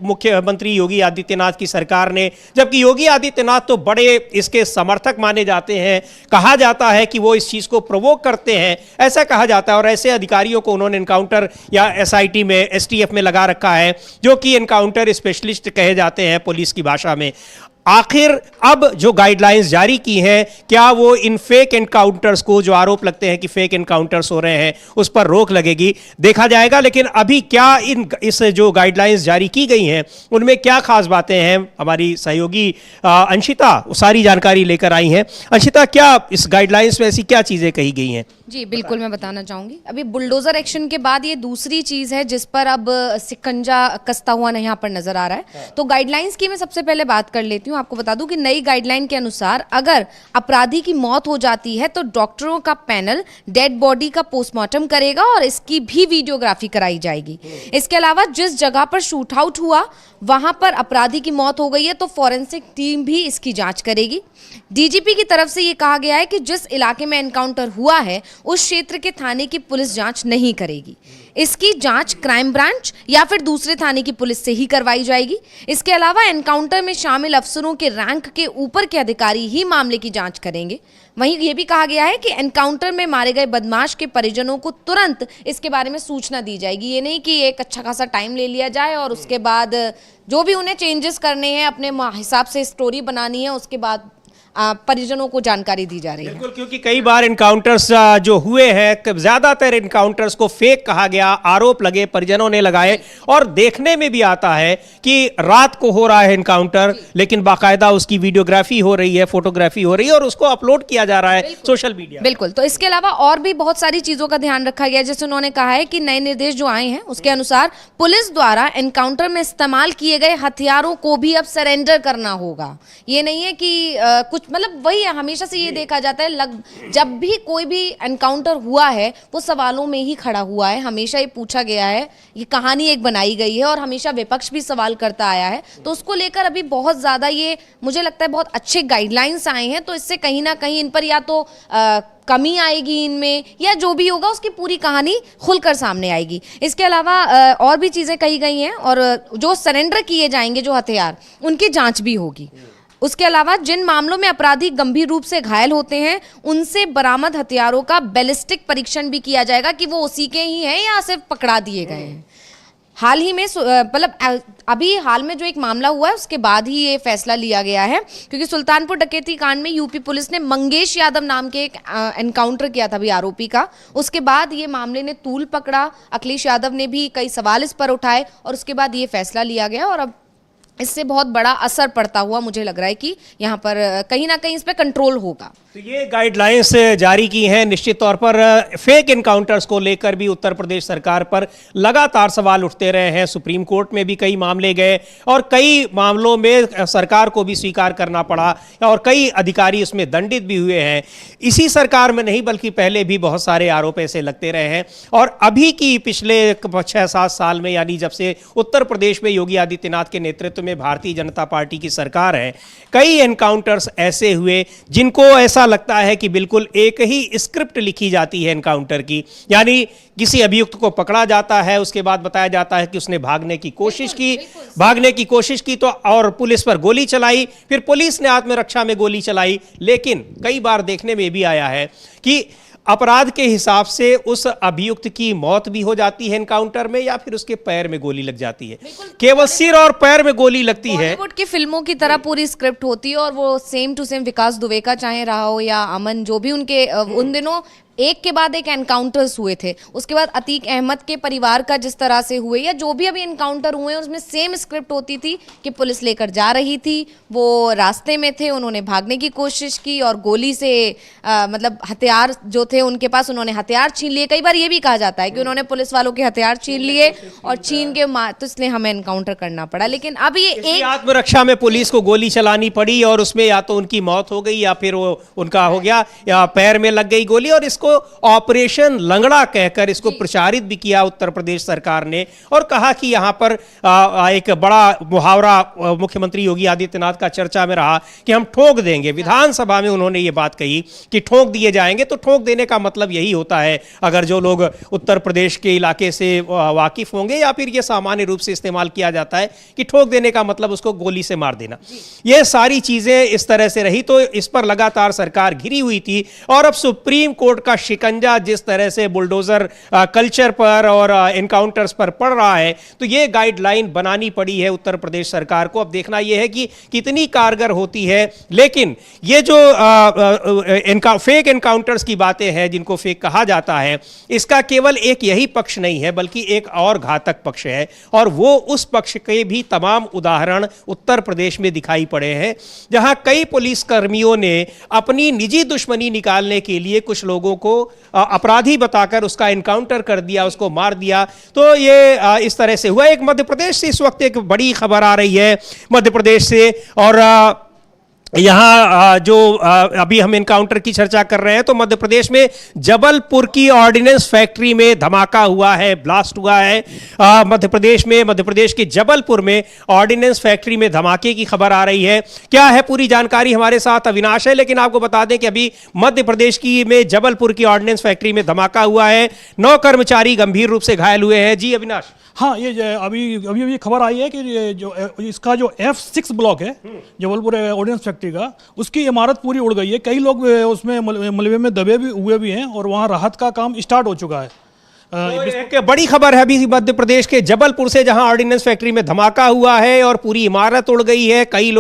मुख्यमंत्री योगी आदित्यनाथ की सरकार ने, जबकि योगी आदित्यनाथ तो बड़े इसके समर्थक माने जाते हैं, कहा जाता है कि वो इस चीज को प्रोवोक करते हैं, ऐसा कहा जाता है, और ऐसे अधिकारियों को उन्होंने एनकाउंटर या SI SIT में, STF में लगा रखा है, जो कि एनकाउंटर स्पेशलिस्ट कहे जाते हैं पुलिस की भाषा में। आखिर अब जो गाइडलाइंस जारी की हैं, क्या वो इन फेक एनकाउंटर्स को, जो आरोप लगते हैं कि फेक एनकाउंटर्स हो रहे हैं, उस पर रोक लगेगी, देखा जाएगा। लेकिन अभी क्या इस जो गाइडलाइंस जारी की गई हैं उनमें क्या खास बातें हैं, हमारी सहयोगी अंशिता सारी जानकारी लेकर आई हैं। अंशिता, क्या इस गाइडलाइंस में ऐसी क्या चीजें कही गई हैं? जी बिल्कुल, मैं बताना चाहूँगी। अभी बुलडोज़र एक्शन के बाद ये दूसरी चीज़ है जिस पर अब शिकंजा कसता हुआ यहाँ पर नज़र आ रहा है। तो गाइडलाइंस की मैं सबसे पहले बात कर लेती हूँ। आपको बता दूं कि नई गाइडलाइन के अनुसार अगर अपराधी की मौत हो जाती है तो डॉक्टरों का पैनल डेड बॉडी का पोस्टमार्टम करेगा और इसकी भी वीडियोग्राफी कराई जाएगी। इसके अलावा जिस जगह पर शूट आउट हुआ वहाँ पर अपराधी की मौत हो गई है तो फॉरेंसिक टीम भी इसकी जाँच करेगी। DGP की तरफ से ये कहा गया है कि जिस इलाके में एनकाउंटर हुआ है उस क्षेत्र के थाने की पुलिस जांच नहीं करेगी। इसकी जांच क्राइम ब्रांच या फिर दूसरे थाने की पुलिस से ही करवाई जाएगी। इसके अलावा एनकाउंटर में शामिल अफसरों के रैंक के ऊपर के अधिकारी ही मामले की जांच करेंगे। वहीं ये भी कहा गया है कि एनकाउंटर में मारे गए बदमाश के परिजनों को तुरंत इसके बारे में सूचना दी जाएगी। ये नहीं कि एक अच्छा खासा टाइम ले लिया जाए और उसके बाद जो भी उन्हें चेंजेस करने हैं, अपने हिसाब से स्टोरी बनानी है, उसके बाद परिजनों को जानकारी दी जा रही है। बिल्कुल, क्योंकि कई बार एनकाउंटर्स जो हुए हैं, ज्यादातर एनकाउंटर्स को फेक कहा गया, आरोप लगे, परिजनों ने लगाए, और देखने में भी आता है कि रात को हो रहा है एनकाउंटर, लेकिन बाकायदा उसकी वीडियोग्राफी हो रही है, फोटोग्राफी हो रही है और उसको अपलोड किया जा रहा है सोशल मीडिया। बिल्कुल, तो इसके अलावा और भी बहुत सारी चीजों का ध्यान रखा गया। जैसे उन्होंने कहा है कि नए निर्देश जो आए हैं उसके अनुसार पुलिस द्वारा एनकाउंटर में इस्तेमाल किए गए हथियारों को भी अब सरेंडर करना होगा। ये नहीं है कि कुछ, मतलब वही हमेशा से ये देखा जाता है, जब भी कोई भी एनकाउंटर हुआ है वो सवालों में ही खड़ा हुआ है। हमेशा ये पूछा गया है, ये कहानी एक बनाई गई है और हमेशा विपक्ष भी सवाल करता आया है। तो उसको लेकर अभी बहुत ज़्यादा ये मुझे लगता है बहुत अच्छे गाइडलाइंस आए हैं। तो इससे कहीं ना कहीं इन पर या तो कमी आएगी इनमें, या जो भी होगा उसकी पूरी कहानी खुलकर सामने आएगी। इसके अलावा और भी चीज़ें कही गई हैं और जो सरेंडर किए जाएंगे जो हथियार, उनकी जाँच भी होगी। उसके अलावा जिन मामलों में अपराधी गंभीर रूप से घायल होते हैं उनसे बरामद हथियारों का बैलिस्टिक परीक्षण भी किया जाएगा कि वो उसी के ही हैं या सिर्फ पकड़ा दिए गए हैं। हाल ही में मतलब अभी हाल में जो एक मामला हुआ है उसके बाद ही ये फैसला लिया गया है, क्योंकि सुल्तानपुर डकैती कांड में यूपी पुलिस ने मंगेश यादव नाम के एक एनकाउंटर किया था भी आरोपी का। उसके बाद ये मामले ने तूल पकड़ा, अखिलेश यादव ने भी कई सवाल इस पर उठाए और उसके बाद ये फैसला लिया गया और अब इससे बहुत बड़ा असर पड़ता हुआ मुझे लग रहा है कि यहाँ पर कहीं ना कहीं इस पर कंट्रोल होगा। तो ये गाइडलाइंस जारी की हैं। निश्चित तौर पर फेक एनकाउंटर्स को लेकर भी उत्तर प्रदेश सरकार पर लगातार सवाल उठते रहे हैं। सुप्रीम कोर्ट में भी कई मामले गए और कई मामलों में सरकार को भी स्वीकार करना पड़ा और कई अधिकारी उसमें दंडित भी हुए हैं। इसी सरकार में नहीं बल्कि पहले भी बहुत सारे आरोप ऐसे लगते रहे हैं और अभी की पिछले 6-7 साल में, यानी जब से उत्तर प्रदेश में योगी आदित्यनाथ के नेतृत्व में भारतीय जनता पार्टी की सरकार है, कई एनकाउंटर्स ऐसे हुए जिनको ऐसा लगता है कि बिल्कुल एक ही स्क्रिप्ट लिखी जाती है एनकाउंटर की। यानी किसी अभियुक्त को पकड़ा जाता है, उसके बाद बताया जाता है कि उसने भागने की कोशिश की तो और पुलिस पर गोली चलाई, फिर पुलिस ने आत्मरक्षा में गोली चलाई। लेकिन कई बार देखने में भी आया है कि अपराध के हिसाब से उस अभियुक्त की मौत भी हो जाती है एनकाउंटर में, या फिर उसके पैर में गोली लग जाती है। केवल सिर और पैर में गोली लगती है। बॉलीवुड की फिल्मों की तरह पूरी स्क्रिप्ट होती है और वो सेम टू सेम विकास दुबे का चाहे रहा हो या अमन, जो भी उनके उन दिनों एक के बाद एक एनकाउंटर्स हुए थे। उसके बाद अतीक अहमद के परिवार का जिस तरह से हुए या जो भी अभी एनकाउंटर हुए उसमें सेम स्क्रिप्ट होती थी कि पुलिस लेकर जा रही थी, वो रास्ते में थे, उन्होंने भागने की कोशिश की और गोली से मतलब हथियार जो थे उनके पास, उन्होंने हथियार छीन लिए। कई बार ये भी कहा जाता है कि उन्होंने पुलिस वालों के हथियार छीन लिए और छीन के तो इसलिए हमें एनकाउंटर करना पड़ा। लेकिन अब ये एक आत्मरक्षा में पुलिस को गोली चलानी पड़ी और उसमें या तो उनकी मौत हो गई या फिर वो उनका हो गया या पैर में लग गई गोली, और इसको ऑपरेशन लंगड़ा कहकर इसको प्रचारित भी किया उत्तर प्रदेश सरकार ने और कहा कि यहां पर एक बड़ा मुहावरा मुख्यमंत्री योगी आदित्यनाथ का चर्चा में रहा कि हम ठोक देंगे। विधानसभा में उन्होंने ये बात कही कि ठोक दिए जाएंगे। तो ठोक देने का मतलब यही होता है, अगर जो लोग उत्तर प्रदेश के इलाके से वाकिफ होंगे, या फिर ये सामान्य रूप से इस्तेमाल किया जाता है कि ठोक देने का मतलब उसको गोली से मार देना। ये सारी चीजें इस तरह से रही तो इस पर लगातार सरकार घिरी हुई थी और अब सुप्रीम कोर्ट का शिकंजा जिस तरह से बुलडोजर कल्चर पर और एनकाउंटर्स पर पड़ रहा है, तो ये गाइडलाइन बनानी पड़ी है उत्तर प्रदेश सरकार को। अब देखना यह है कि कितनी कारगर होती है। लेकिन ये जो फेक एनकाउंटर्स की बातें हैं, जिनको फेक कहा जाता है, इसका केवल एक यही पक्ष नहीं है, बल्कि एक और घातक पक्ष है, और वो उस पक्ष के भी तमाम उदाहरण उत्तर प्रदेश में दिखाई पड़े हैं, जहां कई पुलिस कर्मियों ने अपनी निजी दुश्मनी निकालने के लिए कुछ लोगों को अपराधी बताकर उसका एनकाउंटर कर दिया, उसको मार दिया। तो ये इस तरह से हुआ। एक मध्य प्रदेश से इस वक्त एक बड़ी खबर आ रही है मध्य प्रदेश से, और यहाँ जो अभी हम एनकाउंटर की चर्चा कर रहे हैं, तो मध्य प्रदेश में जबलपुर की ऑर्डिनेंस फैक्ट्री में धमाका हुआ है, ब्लास्ट हुआ है। मध्य प्रदेश के जबलपुर में ऑर्डिनेंस फैक्ट्री में धमाके की खबर आ रही है। क्या है पूरी जानकारी, हमारे साथ अविनाश है। लेकिन आपको बता दें कि अभी मध्य प्रदेश की में जबलपुर की ऑर्डिनेंस फैक्ट्री में धमाका हुआ है, 9 कर्मचारी गंभीर रूप से घायल हुए हैं। जी अविनाश। हाँ, ये अभी खबर आई है कि इसका जो F6 ब्लॉक है जबलपुर ऑर्डिनेंस फैक्ट्री का, उसकी इमारत पूरी उड़ गई है। कई लोग उसमें मलबे में दबे भी हुए भी हैं, और वहाँ राहत का काम स्टार्ट हो चुका है। तो एक बड़ी खबर है अभी मध्य प्रदेश के जबलपुर से, जहां ऑर्डिनेंस फैक्ट्री में धमाका हुआ है और पूरी इमारत उड़ गई है। कई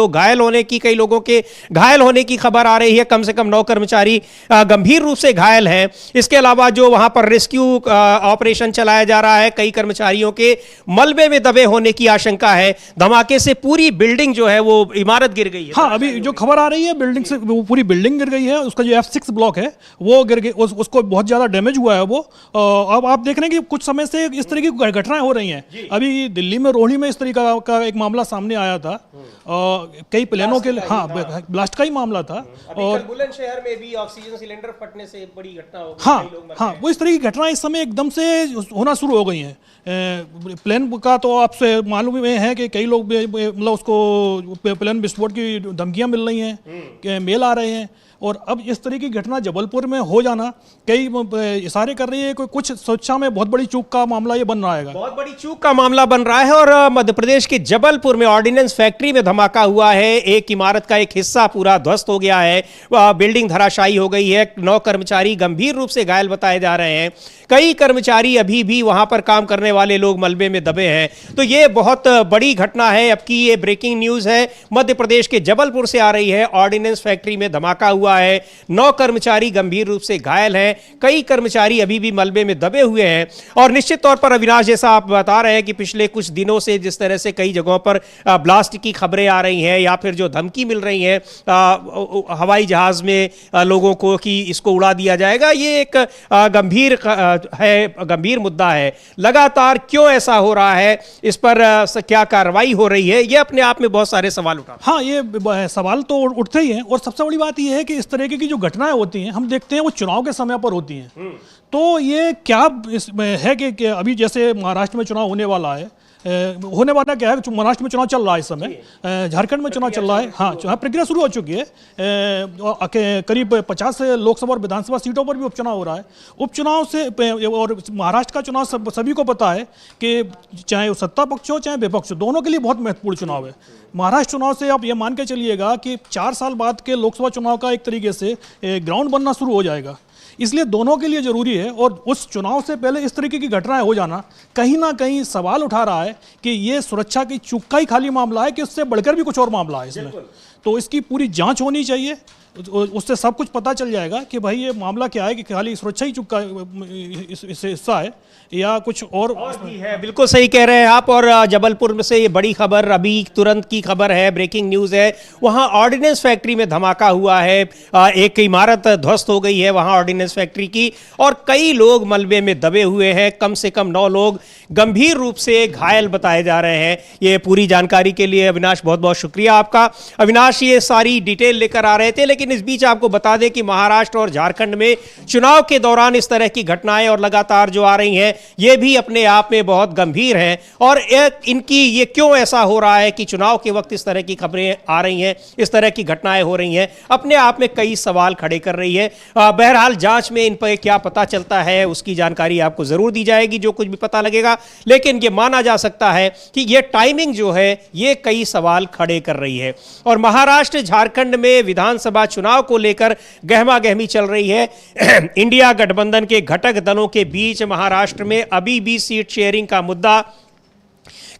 लोगों के घायल होने की खबर आ रही है। कम से कम 9 कर्मचारी गंभीर रूप से घायल हैं। इसके अलावा जो वहां पर रेस्क्यू ऑपरेशन चलाया जा रहा है, कई कर्मचारियों के मलबे में दबे होने की आशंका है। धमाके से पूरी बिल्डिंग जो है वो इमारत गिर गई है। हाँ, अभी जो खबर आ रही है बिल्डिंग से, वो पूरी बिल्डिंग गिर गई है। उसका जो F6 ब्लॉक है वो गिर गई, उसको बहुत ज्यादा डैमेज हुआ है वो। अब आप देख रहे हैं कि कुछ समय से इस तरह की घटनाएं हो रही हैं। अभी दिल्ली में रोहिणी में इस तरीका का एक मामला सामने आया था, कई प्लेनों के, हाँ, ब्लास्ट का ही मामला था। और बुलंदशहर में भी ऑक्सीजन सिलेंडर फटने से बड़ी घटना हो गई। हाँ, वो इस तरह की घटनाएं इस समय एकदम से होना शुरू हो गई हैं। प्लेन का तो आपसे मालूम है कि कई लोग मतलब उसको प्लेन विस्फोट की धमकियां मिल रही हैं, मेल आ रहे हैं, और अब इस तरह की घटना जबलपुर में हो जाना, कई इशारे कर रही है कि कुछ सुरक्षा में बहुत बड़ी चूक का मामला ये बन रहा है, बहुत बड़ी चूक का मामला बन रहा है। और मध्य प्रदेश के जबलपुर में ऑर्डिनेंस फैक्ट्री में धमाका हुआ है। एक इमारत का एक हिस्सा पूरा ध्वस्त हो गया है, बिल्डिंग धराशायी हो गई है। 9 कर्मचारी गंभीर रूप से घायल बताए जा रहे हैं। कई कर्मचारी अभी भी वहां पर काम करने वाले लोग मलबे में दबे हैं। तो ये बहुत बड़ी घटना है। अब की ये ब्रेकिंग न्यूज है, मध्य प्रदेश के जबलपुर से आ रही है। ऑर्डिनेंस फैक्ट्री में धमाका हुआ है, 9 कर्मचारी गंभीर रूप से घायल हैं, कई कर्मचारी अभी भी मलबे में दबे हुए हैं। और निश्चित तौर पर अविनाश, जैसा आप बता रहे हैं कि पिछले कुछ दिनों से जिस तरह से कई जगहों पर ब्लास्ट की खबरें आ रही हैं, या फिर जो धमकी मिल रही है हवाई जहाज में लोगों को कि इसको उड़ा दिया जाएगा, ये एक गंभीर मुद्दा है। लगातार क्यों ऐसा हो रहा है, इस पर क्या कार्रवाई हो रही है, ये अपने आप में बहुत सारे सवाल उठा। हाँ, ये सवाल तो उठते ही हैं। और सबसे बड़ी बात ये है कि इस तरह की जो घटनाएं होती हैं, हम देखते हैं वो चुनाव के समय पर होती हैं। तो ये क्या है कि अभी जैसे महाराष्ट्र में चुनाव होने वाला है, होने वाला क्या है, महाराष्ट्र में चुनाव चल रहा है इस समय, झारखंड में चुनाव चल रहा है। हाँ, प्रक्रिया शुरू हो चुकी है। करीब 50 लोकसभा और विधानसभा सीटों पर भी उपचुनाव हो रहा है। उपचुनाव से, और महाराष्ट्र का चुनाव सभी को पता है कि चाहे वो सत्ता पक्ष हो चाहे विपक्ष हो, दोनों के लिए बहुत महत्वपूर्ण चुनाव है। महाराष्ट्र चुनाव से आप ये मान के चलिएगा कि 4 साल बाद के लोकसभा चुनाव का एक तरीके से ग्राउंड बनना शुरू हो जाएगा। इसलिए दोनों के लिए जरूरी है। और उस चुनाव से पहले इस तरीके की घटनाएं हो जाना कहीं ना कहीं सवाल उठा रहा है कि ये सुरक्षा की चूक का ही खाली मामला है कि उससे बढ़कर भी कुछ और मामला है इसमें। तो इसकी पूरी जांच होनी चाहिए, उससे सब कुछ पता चल जाएगा कि भाई ये मामला क्या है, कि खाली सुरक्षा ही चूक का हिस्सा है या कुछ और भी है। बिल्कुल सही कह रहे हैं आप। और जबलपुर से ये बड़ी खबर, अभी तुरंत की खबर है, ब्रेकिंग न्यूज है। वहां ऑर्डिनेंस फैक्ट्री में धमाका हुआ है, एक इमारत ध्वस्त हो गई है वहां ऑर्डिनेंस फैक्ट्री की, और कई लोग मलबे में दबे हुए हैं। कम से कम 9 लोग गंभीर रूप से घायल बताए जा रहे हैं। ये पूरी जानकारी के लिए अविनाश बहुत बहुत शुक्रिया आपका। अविनाश ये सारी डिटेल लेकर आ रहे थे। लेकिन इस बीच आपको बता दें कि महाराष्ट्र और झारखंड में चुनाव के दौरान इस तरह की घटनाएं और लगातार जो आ रही हैं, ये भी अपने आप में बहुत गंभीर हैं। और इनकी ये क्यों ऐसा हो रहा है कि चुनाव के वक्त इस तरह की खबरें आ रही हैं, इस तरह की घटनाएं हो रही हैं, अपने आप में कई सवाल खड़े कर रही है। बहरहाल जांच में इन पर क्या पता चलता है उसकी जानकारी आपको जरूर दी जाएगी। जो कुछ भी पता लगेगा लेकिन ये माना जा सकता है कि ये टाइमिंग जो है ये कई सवाल खड़े कर रही है। और महाराष्ट्र झारखंड में विधानसभा चुनाव को लेकर गहमा गहमी चल रही है। इंडिया गठबंधन के घटक दलों के बीच महाराष्ट्र में अभी भी सीट शेयरिंग का मुद्दा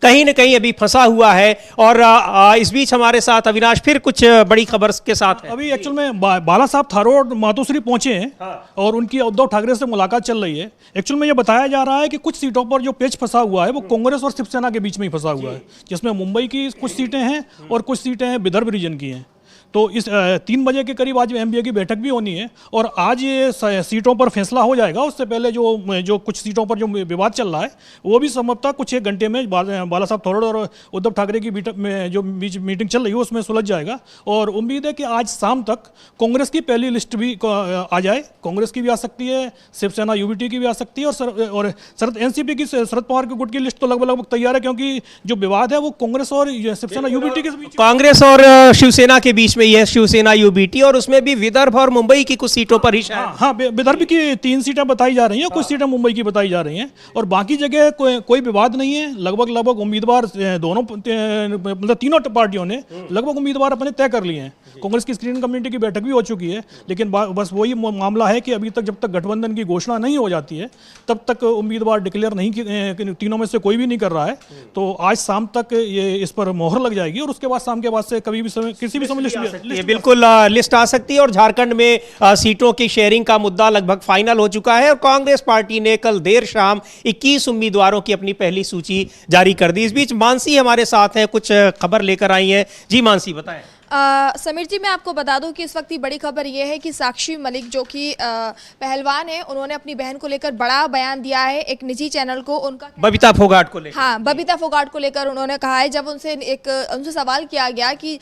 कहीं न कहीं अभी फंसा हुआ है। और इस बीच हमारे साथ अविनाश फिर कुछ बड़ी खबर के साथ है। अभी एक्चुअल में बाला साहब थारोड मातोश्री पहुंचे हैं और उनकी उद्धव ठाकरे से मुलाकात चल रही है। एक्चुअल में ये बताया जा रहा है कि कुछ सीटों पर जो पेच फंसा हुआ है वो कांग्रेस और शिवसेना के बीच में ही फंसा हुआ है, जिसमें मुंबई की कुछ सीटें हैं और कुछ सीटें हैं विदर्भ रीजन की हैं। तो इस 3 बजे के करीब आज एमबीए की बैठक भी होनी है और आज ये सीटों पर फैसला हो जाएगा। उससे पहले जो कुछ सीटों पर जो विवाद चल रहा है वो भी संभवतः कुछ 1 घंटे में बाला साहब थारोड और उद्धव ठाकरे की जो बीच मीटिंग चल रही है उसमें सुलझ जाएगा। और उम्मीद है कि आज शाम तक कांग्रेस की पहली लिस्ट भी आ जाए। कांग्रेस की भी आ सकती है, शिवसेना यूबीटी की भी आ सकती है और शरद एनसीपी की शरद पवार के गुट की लिस्ट तो लगभग तैयार है, क्योंकि जो विवाद है वो कांग्रेस और शिवसेना यूबीटी के बीच, कांग्रेस और शिवसेना के बीच में यह शिवसेना यूबीटी, और उसमें भी विदर्भ और मुंबई की कुछ सीटों पर ही शायद हाँ विदर्भ की 3 सीटें बताई जा रही हैं, कुछ सीटें मुंबई की बताई जा रही हैं और बाकी जगह कोई विवाद नहीं है। लगभग उम्मीदवार दोनों मतलब तीनों पार्टियों ने लगभग उम्मीदवार अपने तय कर लिए हैं। कांग्रेस की स्क्रीनिंग कमेटी की बैठक भी हो चुकी है, लेकिन बस वही मामला है कि अभी तक जब तक गठबंधन की घोषणा नहीं हो जाती है तब तक उम्मीदवार डिक्लेयर नहीं, तीनों में से कोई भी नहीं कर रहा है। तो आज शाम तक ये इस पर मोहर लग जाएगी और उसके बाद शाम के बाद से कभी भी किसी भी समय लिस्ट बिल्कुल लिस्ट आ सकती है। और झारखंड में सीटों की शेयरिंग का मुद्दा लगभग फाइनल हो चुका है और कांग्रेस पार्टी ने कल देर शाम 21 उम्मीदवारों की अपनी पहली सूची जारी कर दी। इस बीच मानसी हमारे साथ हैं, कुछ खबर लेकर आई हैं। जी मानसी बताएं। समीर जी, मैं आपको बता दूं कि इस वक्त की बड़ी खबर यह है कि साक्षी मलिक जो कि पहलवान है, उन्होंने अपनी बहन को लेकर बड़ा बयान दिया है एक निजी चैनल को। उनका बबीता फोगाट को लेकर, हाँ, बबीता फोगाट को लेकर उन्होंने कहा है, जब उनसे सवाल किया गया कि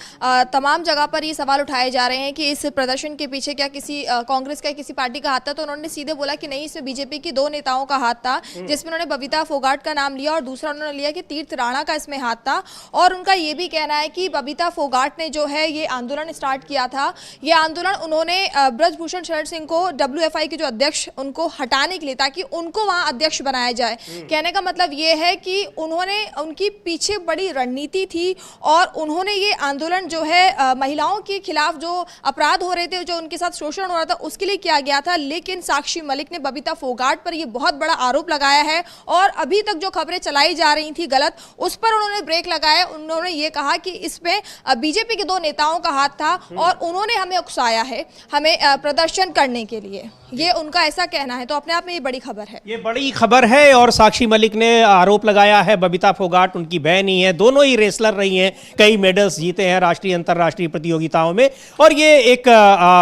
तमाम जगह पर ये सवाल उठाए जा रहे हैं कि इस प्रदर्शन के पीछे क्या किसी कांग्रेस का किसी पार्टी का हाथ था, तो उन्होंने सीधे बोला कि नहीं, इसमें बीजेपी की 2 नेताओं का हाथ था, जिसमें उन्होंने बबीता फोगाट का नाम लिया और दूसरा उन्होंने लिया कि तीर्थ राणा का इसमें हाथ था। और उनका ये भी कहना है कि बबीता फोगाट ने जो है ये आंदोलन स्टार्ट किया था, ये आंदोलन उन्होंने ब्रजभूषण शरण सिंह को WFI के जो अध्यक्ष उनको हटाने के लिए, ताकि उनको वहां अध्यक्ष बनाया जाए। कहने का मतलब ये है कि उन्होंने उनकी पीछे बड़ी रणनीति थी और उन्होंने ये आंदोलन जो है महिलाओं के खिलाफ जो अपराध हो रहे थे, जो उनके साथ शोषण हो रहा था, उसके लिए किया गया था। लेकिन साक्षी मलिक ने बबीता फोगाट पर ये बहुत बड़ा आरोप लगाया है और अभी तक जो खबरें चलाई जा रही थी गलत, उस पर उन्होंने ब्रेक लगाया। उन्होंने ये कहा कि इसमें बीजेपी के 2 नेताओं का हाथ था और उन्होंने हमें उकसाया है हमें प्रदर्शन करने के लिए, ये उनका ऐसा कहना है। तो अपने आप में ये बड़ी खबर है, ये बड़ी खबर है। और साक्षी मलिक ने आरोप लगाया है, बबीता फोगाट उनकी बहन ही है, दोनों ही रेसलर रही हैं, कई मेडल्स जीते हैं राष्ट्रीय अंतर्राष्ट्रीय प्रतियोगिताओं में। और ये एक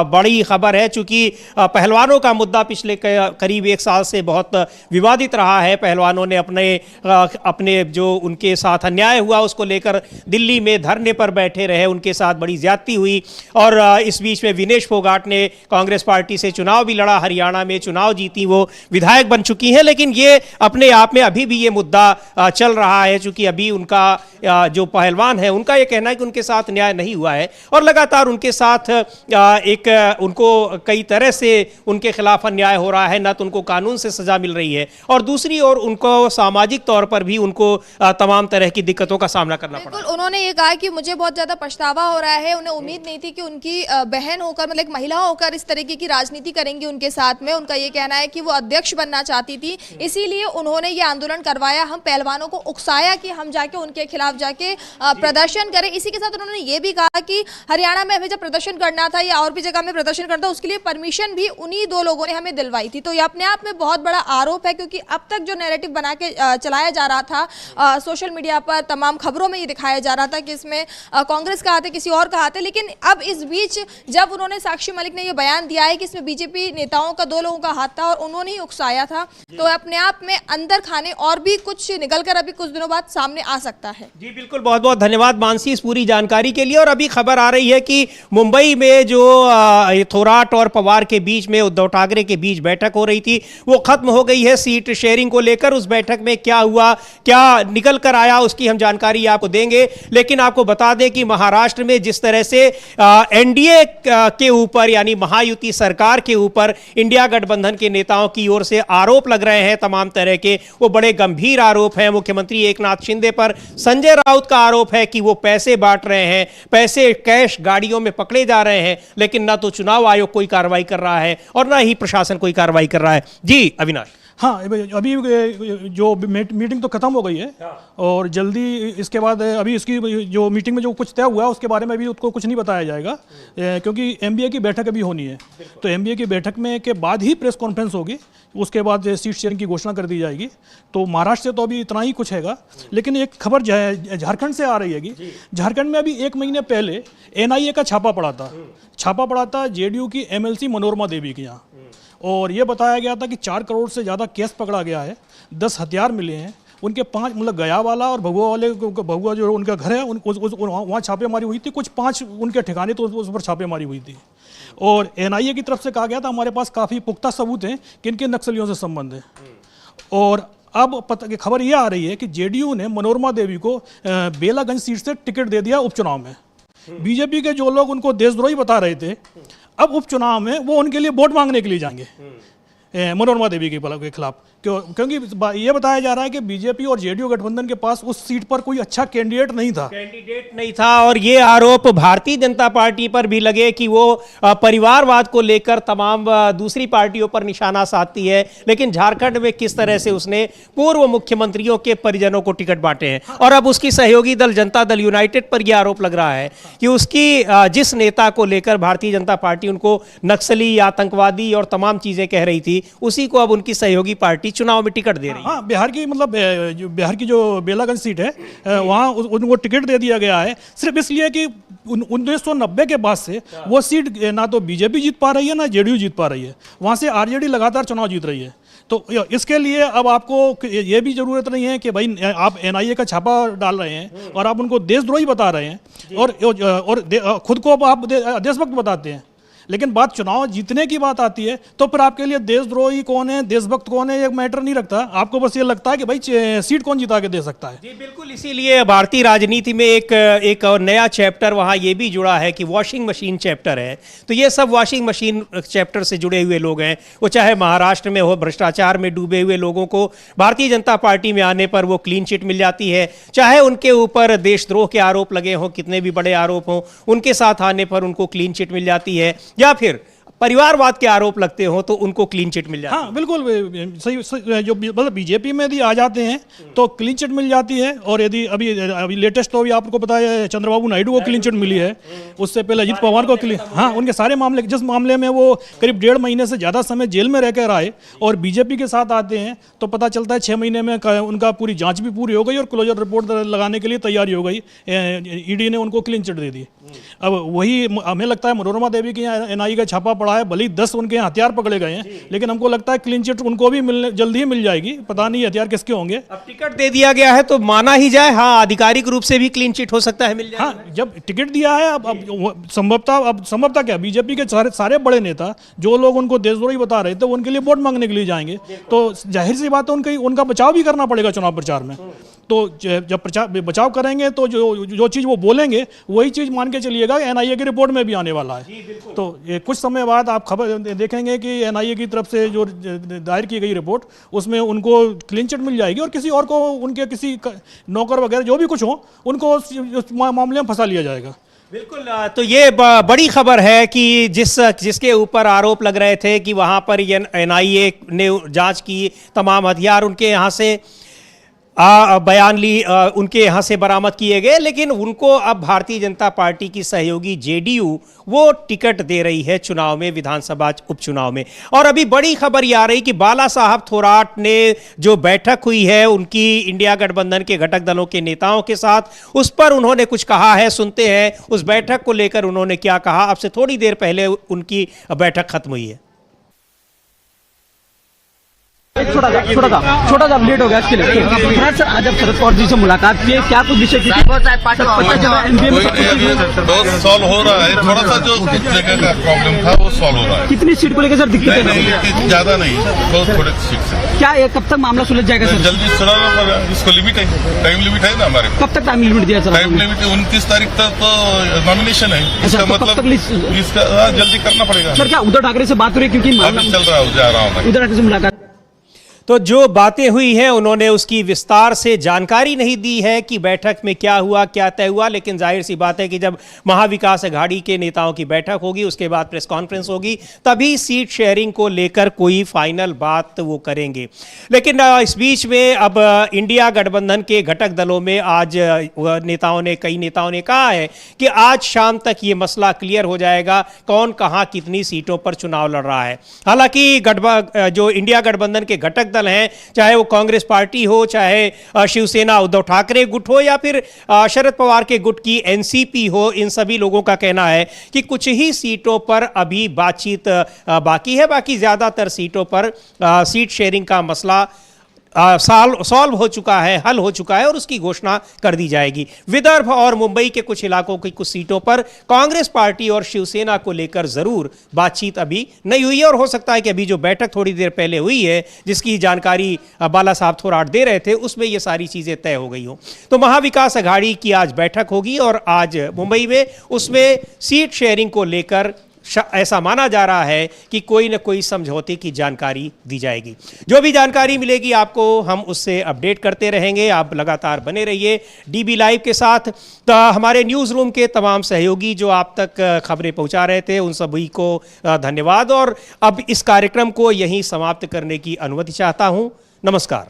बड़ी खबर है, चूंकि पहलवानों का मुद्दा पिछले करीब 1 साल से बहुत विवादित रहा है। पहलवानों ने अपने जो उनके साथ अन्याय हुआ उसको लेकर दिल्ली में धरने पर बैठे रहे, उनके साथ बड़ी ज्यादती हुई। और इस बीच में विनेश फोगाट ने कांग्रेस पार्टी से चुनाव भी लड़ा, हरियाणा में चुनाव जीती, वो विधायक बन चुकी हैं। लेकिन ये अपने आप में अभी भी ये मुद्दा चल रहा है, चूंकि अभी उनका जो पहलवान है उनका ये कहना है कि उनके साथ न्याय नहीं हुआ है और लगातार उनके साथ उनको कई तरह से उनके खिलाफ अन्याय हो रहा है, न तो उनको कानून से सजा मिल रही है और दूसरी ओर उनको सामाजिक तौर पर भी उनको तमाम तरह की दिक्कतों का सामना करना पड़ा। बिल्कुल, उन्होंने ये कहा कि मुझे बहुत ज्यादा पछतावा हो रहा है। उन्हें उम्मीद नहीं थी कि उनकी बहन होकर, मतलब महिला होकर, इस तरीके की राजनीति करेंगी उनके साथ में। उनका ये कहना है कि वो अध्यक्ष बनना चाहती थी, इसीलिए उन्होंने ये आंदोलन करवाया। हम पहलवानों को उकसाया कि हम जाके उनके खिलाफ जाके प्रदर्शन करें। इसी के साथ उन्होंने ये भी कहा कि हरियाणा में हमें जब प्रदर्शन करना था या और भी जगह में प्रदर्शन करना था, उसके लिए परमिशन भी उन्हीं 2 लोगों ने हमें दिलवाई थी। तो ये अपने आप में बहुत बड़ा आरोप है, क्योंकि अब तक जो नैरेटिव बना के चलाया जा रहा था सोशल मीडिया पर, तमाम खबरों में ये दिखाया जा रहा था कि इसमें कांग्रेस का हाथ है, किसी और का हाथ है। लेकिन अब इस बीच जब उन्होंने, साक्षी मलिक ने ये बयान दिया है कि इसमें बीजेपी नेताओं का 2 लोगों का हाथ था और उन्होंने ही उकसाया था, तो अपने आप में अंदर खाने और भी कुछ निकलकर अभी कुछ दिनों बाद सामने आ सकता है। जी बिल्कुल, बहुत बहुत धन्यवाद मानसी इस पूरी जानकारी के लिए। और अभी खबर आ रही है कि मुंबई में जो थोराट और पवार के बीच में, उद्धव ठाकरे के बीच बैठक हो रही थी, वो खत्म हो गई है सीट शेयरिंग को लेकर। उस बैठक में क्या हुआ, क्या निकल कर आया, उसकी हम जानकारी आपको देंगे। लेकिन आपको बता दें कि महाराष्ट्र में जिस तरह से एनडीए के ऊपर, यानी महायुति सरकार के ऊपर इंडिया गठबंधन के नेताओं की ओर से आरोप लग रहे हैं तमाम तरह के, वो बड़े गंभीर आरोप हैं। मुख्यमंत्री एकनाथ शिंदे पर संजय राउत का आरोप है कि वो पैसे बांट रहे हैं, पैसे कैश गाड़ियों में पकड़े जा रहे हैं, लेकिन ना तो चुनाव आयोग कोई कार्रवाई कर रहा है और ना ही प्रशासन कोई कार्रवाई कर रहा है। जी अविनाश। हाँ, अभी जो मीटिंग तो खत्म हो गई है और जल्दी इसके बाद अभी इसकी जो मीटिंग में जो कुछ तय हुआ है उसके बारे में भी उसको कुछ नहीं बताया जाएगा, क्योंकि एमबीए की बैठक अभी होनी है। तो एमबीए की बैठक में के बाद ही प्रेस कॉन्फ्रेंस होगी, उसके बाद सीट शेयरिंग की घोषणा कर दी जाएगी। तो महाराष्ट्र से तो अभी इतना ही कुछ हैगा, लेकिन एक खबर झारखंड से आ रही है। झारखंड में अभी 1 महीने पहले एनआईए का छापा पड़ा था जेडीयू की एमएलसी मनोरमा देवी के यहाँ, और ये बताया गया था कि 4 करोड़ से ज़्यादा केस पकड़ा गया है, 10 हथियार मिले हैं, उनके 5 मतलब गया वाला और भगुआ जो उनका घर है वहाँ छापेमारी हुई थी, कुछ 5 उनके ठिकाने तो उस पर छापेमारी हुई थी। और एनआईए की तरफ से कहा गया था हमारे पास काफ़ी पुख्ता सबूत हैं कि इनके नक्सलियों से संबंध है। और अब खबर ये आ रही है कि जेडीयू ने मनोरमा देवी को बेलागंज सीट से टिकट दे दिया उपचुनाव में। बीजेपी के जो लोग उनको देशद्रोही बता रहे थे, अब उपचुनाव में वो उनके लिए वोट मांगने के लिए जाएंगे मनोरमा देवी के खिलाफ, क्योंकि ये बताया जा रहा है कि बीजेपी और जेडीयू गठबंधन के पास उस सीट पर कोई अच्छा कैंडिडेट नहीं था। और ये आरोप भारतीय जनता पार्टी पर भी लगे कि वो परिवारवाद को लेकर तमाम दूसरी पार्टियों पर निशाना साधती है, लेकिन झारखंड में किस तरह से उसने पूर्व मुख्यमंत्रियों के परिजनों को टिकट बांटे हैं। और अब उसकी सहयोगी दल जनता दल यूनाइटेड पर यह आरोप लग रहा है कि उसकी जिस नेता को लेकर भारतीय जनता पार्टी उनको नक्सली, आतंकवादी और तमाम चीजें कह रही थी, उसी को अब उनकी सहयोगी पार्टी चुनाव में टिकट दे रही है। हाँ, बिहार की जो बेलागंज सीट है वहाँ उनको टिकट दे दिया गया है, सिर्फ इसलिए कि 1990 के बाद से वो सीट ना तो बीजेपी जीत पा रही है ना जेडीयू जीत पा रही है, वहाँ से आरजेडी लगातार चुनाव जीत रही है। तो इसके लिए अब आपको ये भी जरूरत नहीं है कि भाई आप एनआईए का छापा डाल रहे हैं और आप उनको देशद्रोही बता रहे हैं और खुद को आप देशभक्त बताते हैं, लेकिन बात चुनाव जीतने की बात आती है तो फिर आपके लिए देशद्रोही कौन है, देशभक्त कौन है, एक मैटर नहीं रखता। आपको बस ये लगता है कि भाई सीट कौन जिता के दे सकता है। जी बिल्कुल, इसीलिए भारतीय राजनीति में एक और नया चैप्टर वहाँ ये भी जुड़ा है कि वॉशिंग मशीन चैप्टर है। तो ये सब वॉशिंग मशीन चैप्टर से जुड़े हुए लोग हैं, वो चाहे महाराष्ट्र में हो, भ्रष्टाचार में डूबे हुए लोगों को भारतीय जनता पार्टी में आने पर वो क्लीन चिट मिल जाती है, चाहे उनके ऊपर देशद्रोह के आरोप लगे हों, कितने भी बड़े आरोप हों, उनके साथ आने पर उनको क्लीन चिट मिल जाती है, या फिर परिवारवाद के आरोप लगते हो तो उनको क्लीन चिट मिल जाती है। हाँ बिल्कुल सही, जो मतलब बीजेपी में यदि आ जाते हैं तो क्लीन चिट मिल जाती है। और यदि अभी लेटेस्ट तो अभी आपको पता है चंद्रबाबू नायडू को क्लीन चिट मिली है, उससे पहले अजित पवार को हाँ उनके सारे मामले, जिस मामले में वो करीब 1.5 महीने से ज़्यादा समय जेल में रहकर आए और बीजेपी के साथ आते हैं तो पता चलता है 6 महीने में उनका पूरी जाँच भी पूरी हो गई और क्लोजर रिपोर्ट लगाने के लिए तैयारी हो गई, ईडी ने उनको क्लीन चिट दे दी। अब वही हमें लगता है मनोरमा देवी के यहाँ एनआईए का छापा पड़ा है, भले ही 10 उनके हथियार पकड़े गए हैं, लेकिन हमको लगता है क्लीन चिट उनको भी जल्दी ही मिल जाएगी। पता नहीं हथियार किसके होंगे। अब टिकट दे दिया गया है तो माना ही जाए, हाँ आधिकारिक रूप से भी क्लीन चिट हो सकता है मिल जाए। हाँ, जब टिकट दिया है अब संभवतः क्या बीजेपी के सारे बड़े नेता जो लोग उनको देशद्रोही बता रहे थे उनके लिए वोट मांगने के लिए जाएंगे, तो जाहिर सी बात है उनका बचाव भी करना पड़ेगा चुनाव प्रचार में। तो जब बचाव करेंगे तो जो चीज़ वो बोलेंगे वही चीज़ मान के चलिएगा एनआईए की रिपोर्ट में भी आने वाला है। तो कुछ समय बाद आप खबर देखेंगे कि एनआईए की तरफ से जो दायर की गई रिपोर्ट उसमें उनको क्लीन चिट मिल जाएगी और किसी और को, उनके किसी नौकर वगैरह जो भी कुछ हो, उनको उस मामले में फंसा लिया जाएगा। बिल्कुल, तो ये बड़ी खबर है कि जिसके ऊपर आरोप लग रहे थे कि वहाँ पर एनआईए ने जांच की, तमाम हथियार उनके यहाँ से बयान ली, उनके यहाँ से बरामद किए गए, लेकिन उनको अब भारतीय जनता पार्टी की सहयोगी जेडीयू वो टिकट दे रही है चुनाव में, विधानसभा उपचुनाव में। और अभी बड़ी खबर ये आ रही कि बाला साहब थोराट ने जो बैठक हुई है उनकी इंडिया गठबंधन के घटक दलों के नेताओं के साथ, उस पर उन्होंने कुछ कहा है। सुनते हैं उस बैठक को लेकर उन्होंने क्या कहा। अब से थोड़ी देर पहले उनकी बैठक खत्म हुई है। छोटा सा अपडेट हो गया इसके लिए। सर आज आप शरद पवार जी से मुलाकात की, क्या कुछ विषय की बहुत सॉल्व हो रहा है, थोड़ा सा जो जगह का प्रॉब्लम था वो सॉल्व हो रहा है। कितनी सीट को लेकर सर दिक्कत नहीं, ज्यादा नहीं, बहुत थोड़े सीट से। क्या ये कब तक मामला सुलझ जाएगा सर? जल्दी सुनाना पड़ेगा, इसको लिमिट है, टाइम लिमिट है ना हमारे। कब तक टाइम लिमिट दिया सर? टाइम लिमिट 29 तारीख तक तो नॉमिनेशन है, इसका तो कब मतलब तक इसका जल्दी करना पड़ेगा। सर क्या उद्धव ठाकरे से बात हो रही है? क्योंकि अभी चल रहा हूँ, जा रहा हूँ। उद्धव ठाकरे से मुलाकात तो जो बातें हुई हैं उन्होंने उसकी विस्तार से जानकारी नहीं दी है कि बैठक में क्या हुआ, क्या तय हुआ, लेकिन जाहिर सी बात है कि जब महाविकास अघाड़ी के नेताओं की बैठक होगी, उसके बाद प्रेस कॉन्फ्रेंस होगी, तभी सीट शेयरिंग को लेकर कोई फाइनल बात वो करेंगे। लेकिन इस बीच में अब इंडिया गठबंधन के घटक दलों में आज कई नेताओं ने कहा है कि आज शाम तक ये मसला क्लियर हो जाएगा कौन कहाँ कितनी सीटों पर चुनाव लड़ रहा है। हालांकि जो इंडिया गठबंधन के घटक दल हैं, चाहे वो कांग्रेस पार्टी हो, चाहे शिवसेना उद्धव ठाकरे गुट हो, या फिर शरद पवार के गुट की एनसीपी हो, इन सभी लोगों का कहना है कि कुछ ही सीटों पर अभी बातचीत बाकी है, बाकी ज्यादातर सीटों पर सीट शेयरिंग का मसला सॉल्व हो चुका है, हल हो चुका है और उसकी घोषणा कर दी जाएगी। विदर्भ और मुंबई के कुछ इलाकों की कुछ सीटों पर कांग्रेस पार्टी और शिवसेना को लेकर जरूर बातचीत अभी नहीं हुई है, और हो सकता है कि अभी जो बैठक थोड़ी देर पहले हुई है, जिसकी जानकारी बाला साहब थोराट दे रहे थे, उसमें ये सारी चीजें तय हो गई हो। तो महाविकास अघाड़ी की आज बैठक होगी और आज मुंबई में उसमें सीट शेयरिंग को लेकर ऐसा माना जा रहा है कि कोई न कोई समझौते की जानकारी दी जाएगी। जो भी जानकारी मिलेगी आपको हम उससे अपडेट करते रहेंगे। आप लगातार बने रहिए डीबी लाइव के साथ। तो हमारे न्यूज़ रूम के तमाम सहयोगी जो आप तक खबरें पहुंचा रहे थे, उन सभी को धन्यवाद। और अब इस कार्यक्रम को यहीं समाप्त करने की अनुमति चाहता हूं। नमस्कार।